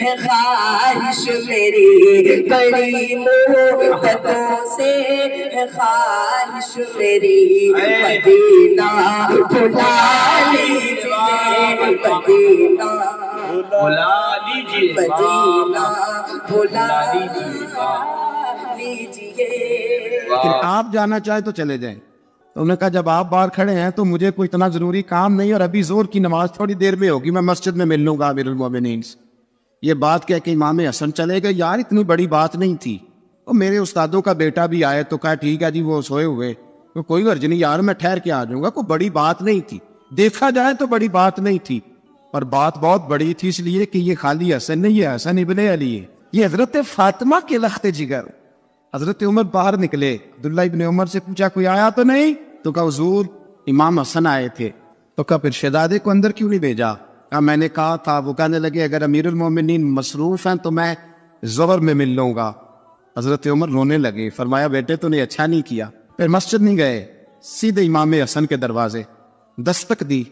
ہے خواہش میری، بڑی مدتوں سے ہے خواہش میری، مدینہ بلا لیجیے، مدینہ بلا لیجیے، مدینہ بلا لیجیے۔ لیکن آپ جانا چاہیں تو چلے جائیں۔ تو انہوں نے کہا جب آپ باہر کھڑے ہیں تو مجھے کوئی اتنا ضروری کام نہیں، اور ابھی زور کی نماز تھوڑی دیر میں ہوگی، میں مسجد میں مل لوں گا امیر المومنین سے۔ یہ بات کہہ کے امام حسن چلے گئے۔ یار اتنی بڑی بات نہیں تھی، وہ میرے استادوں کا بیٹا بھی آئے تو کہا ٹھیک ہے جی وہ سوئے ہوئے، تو کوئی غرض نہیں یار، میں ٹھہر کے آ جاؤں گا، کوئی بڑی بات نہیں تھی، دیکھا جائے تو بڑی بات نہیں تھی، پر بات بہت بڑی تھی، اس لیے کہ یہ خالی حسن نہیں ہے، حسن ابن علی ہے، یہ حضرت فاطمہ کے لخت جگر۔ حضرت عمر باہر نکلے، عبداللہ ابن عمر سے پوچھا کوئی آیا تو نہیں؟ تو کہا حضور امام حسن آئے تھے۔ تو کہا پھر شہزادے کو اندر کیوں نہیں بھیجا؟ کہا میں نے کہا تھا، وہ کہنے لگے اگر امیر المومنین مصروف ہیں تو میں ظہر میں مل لوں گا۔ حضرت عمر رونے لگے، فرمایا بیٹے تو نے اچھا نہیں کیا۔ پھر مسجد نہیں گئے، سیدھے امام حسن کے دروازے دستک دی،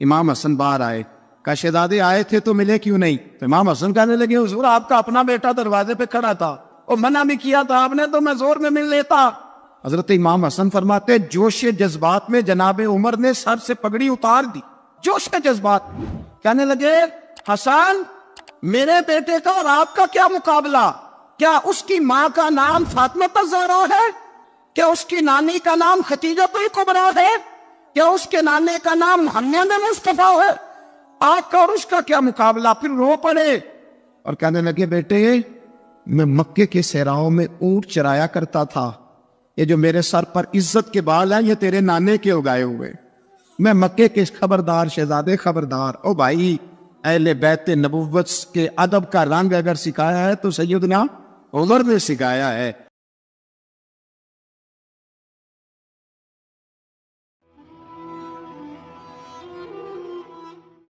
امام حسن باہر آئے، کہا شہزادے آئے تھے تو ملے کیوں نہیں؟ تو امام حسن کہنے لگے حضور آپ کا اپنا بیٹا دروازے پہ کھڑا تھا، اور منع بھی کیا تھا آپ نے، تو میں زور میں مل لیتا۔ حضرت امام حسن فرماتے جوش جذبات میں جناب عمر نے سر سے پگڑی اتار دی، جوش جذبات، کہنے لگے حسن میرے بیٹے کا اور آپ کا کیا مقابلہ؟ کیا اس کی ماں کا نام فاطمہ الزہرا ہے؟ کیا اس کی نانی کا نام خدیجہ الکبریٰ ہے؟ کیا اس کے نانے کا نام محمد مصطفیٰ ہے؟ آپ کا اور اس کا کیا مقابلہ؟ پھر رو پڑے اور کہنے لگے بیٹے میں مکے کے صحراؤں میں اونٹ چرایا کرتا تھا، یہ جو میرے سر پر عزت کے بال ہیں یہ تیرے نانے کے اگائے ہوئے، میں مکے کے خبردار شہزادے خبردار۔ او بھائی اہل بیت نبوت کے ادب کا رنگ اگر سکھایا ہے تو سیدنا عمر نے سکھایا ہے۔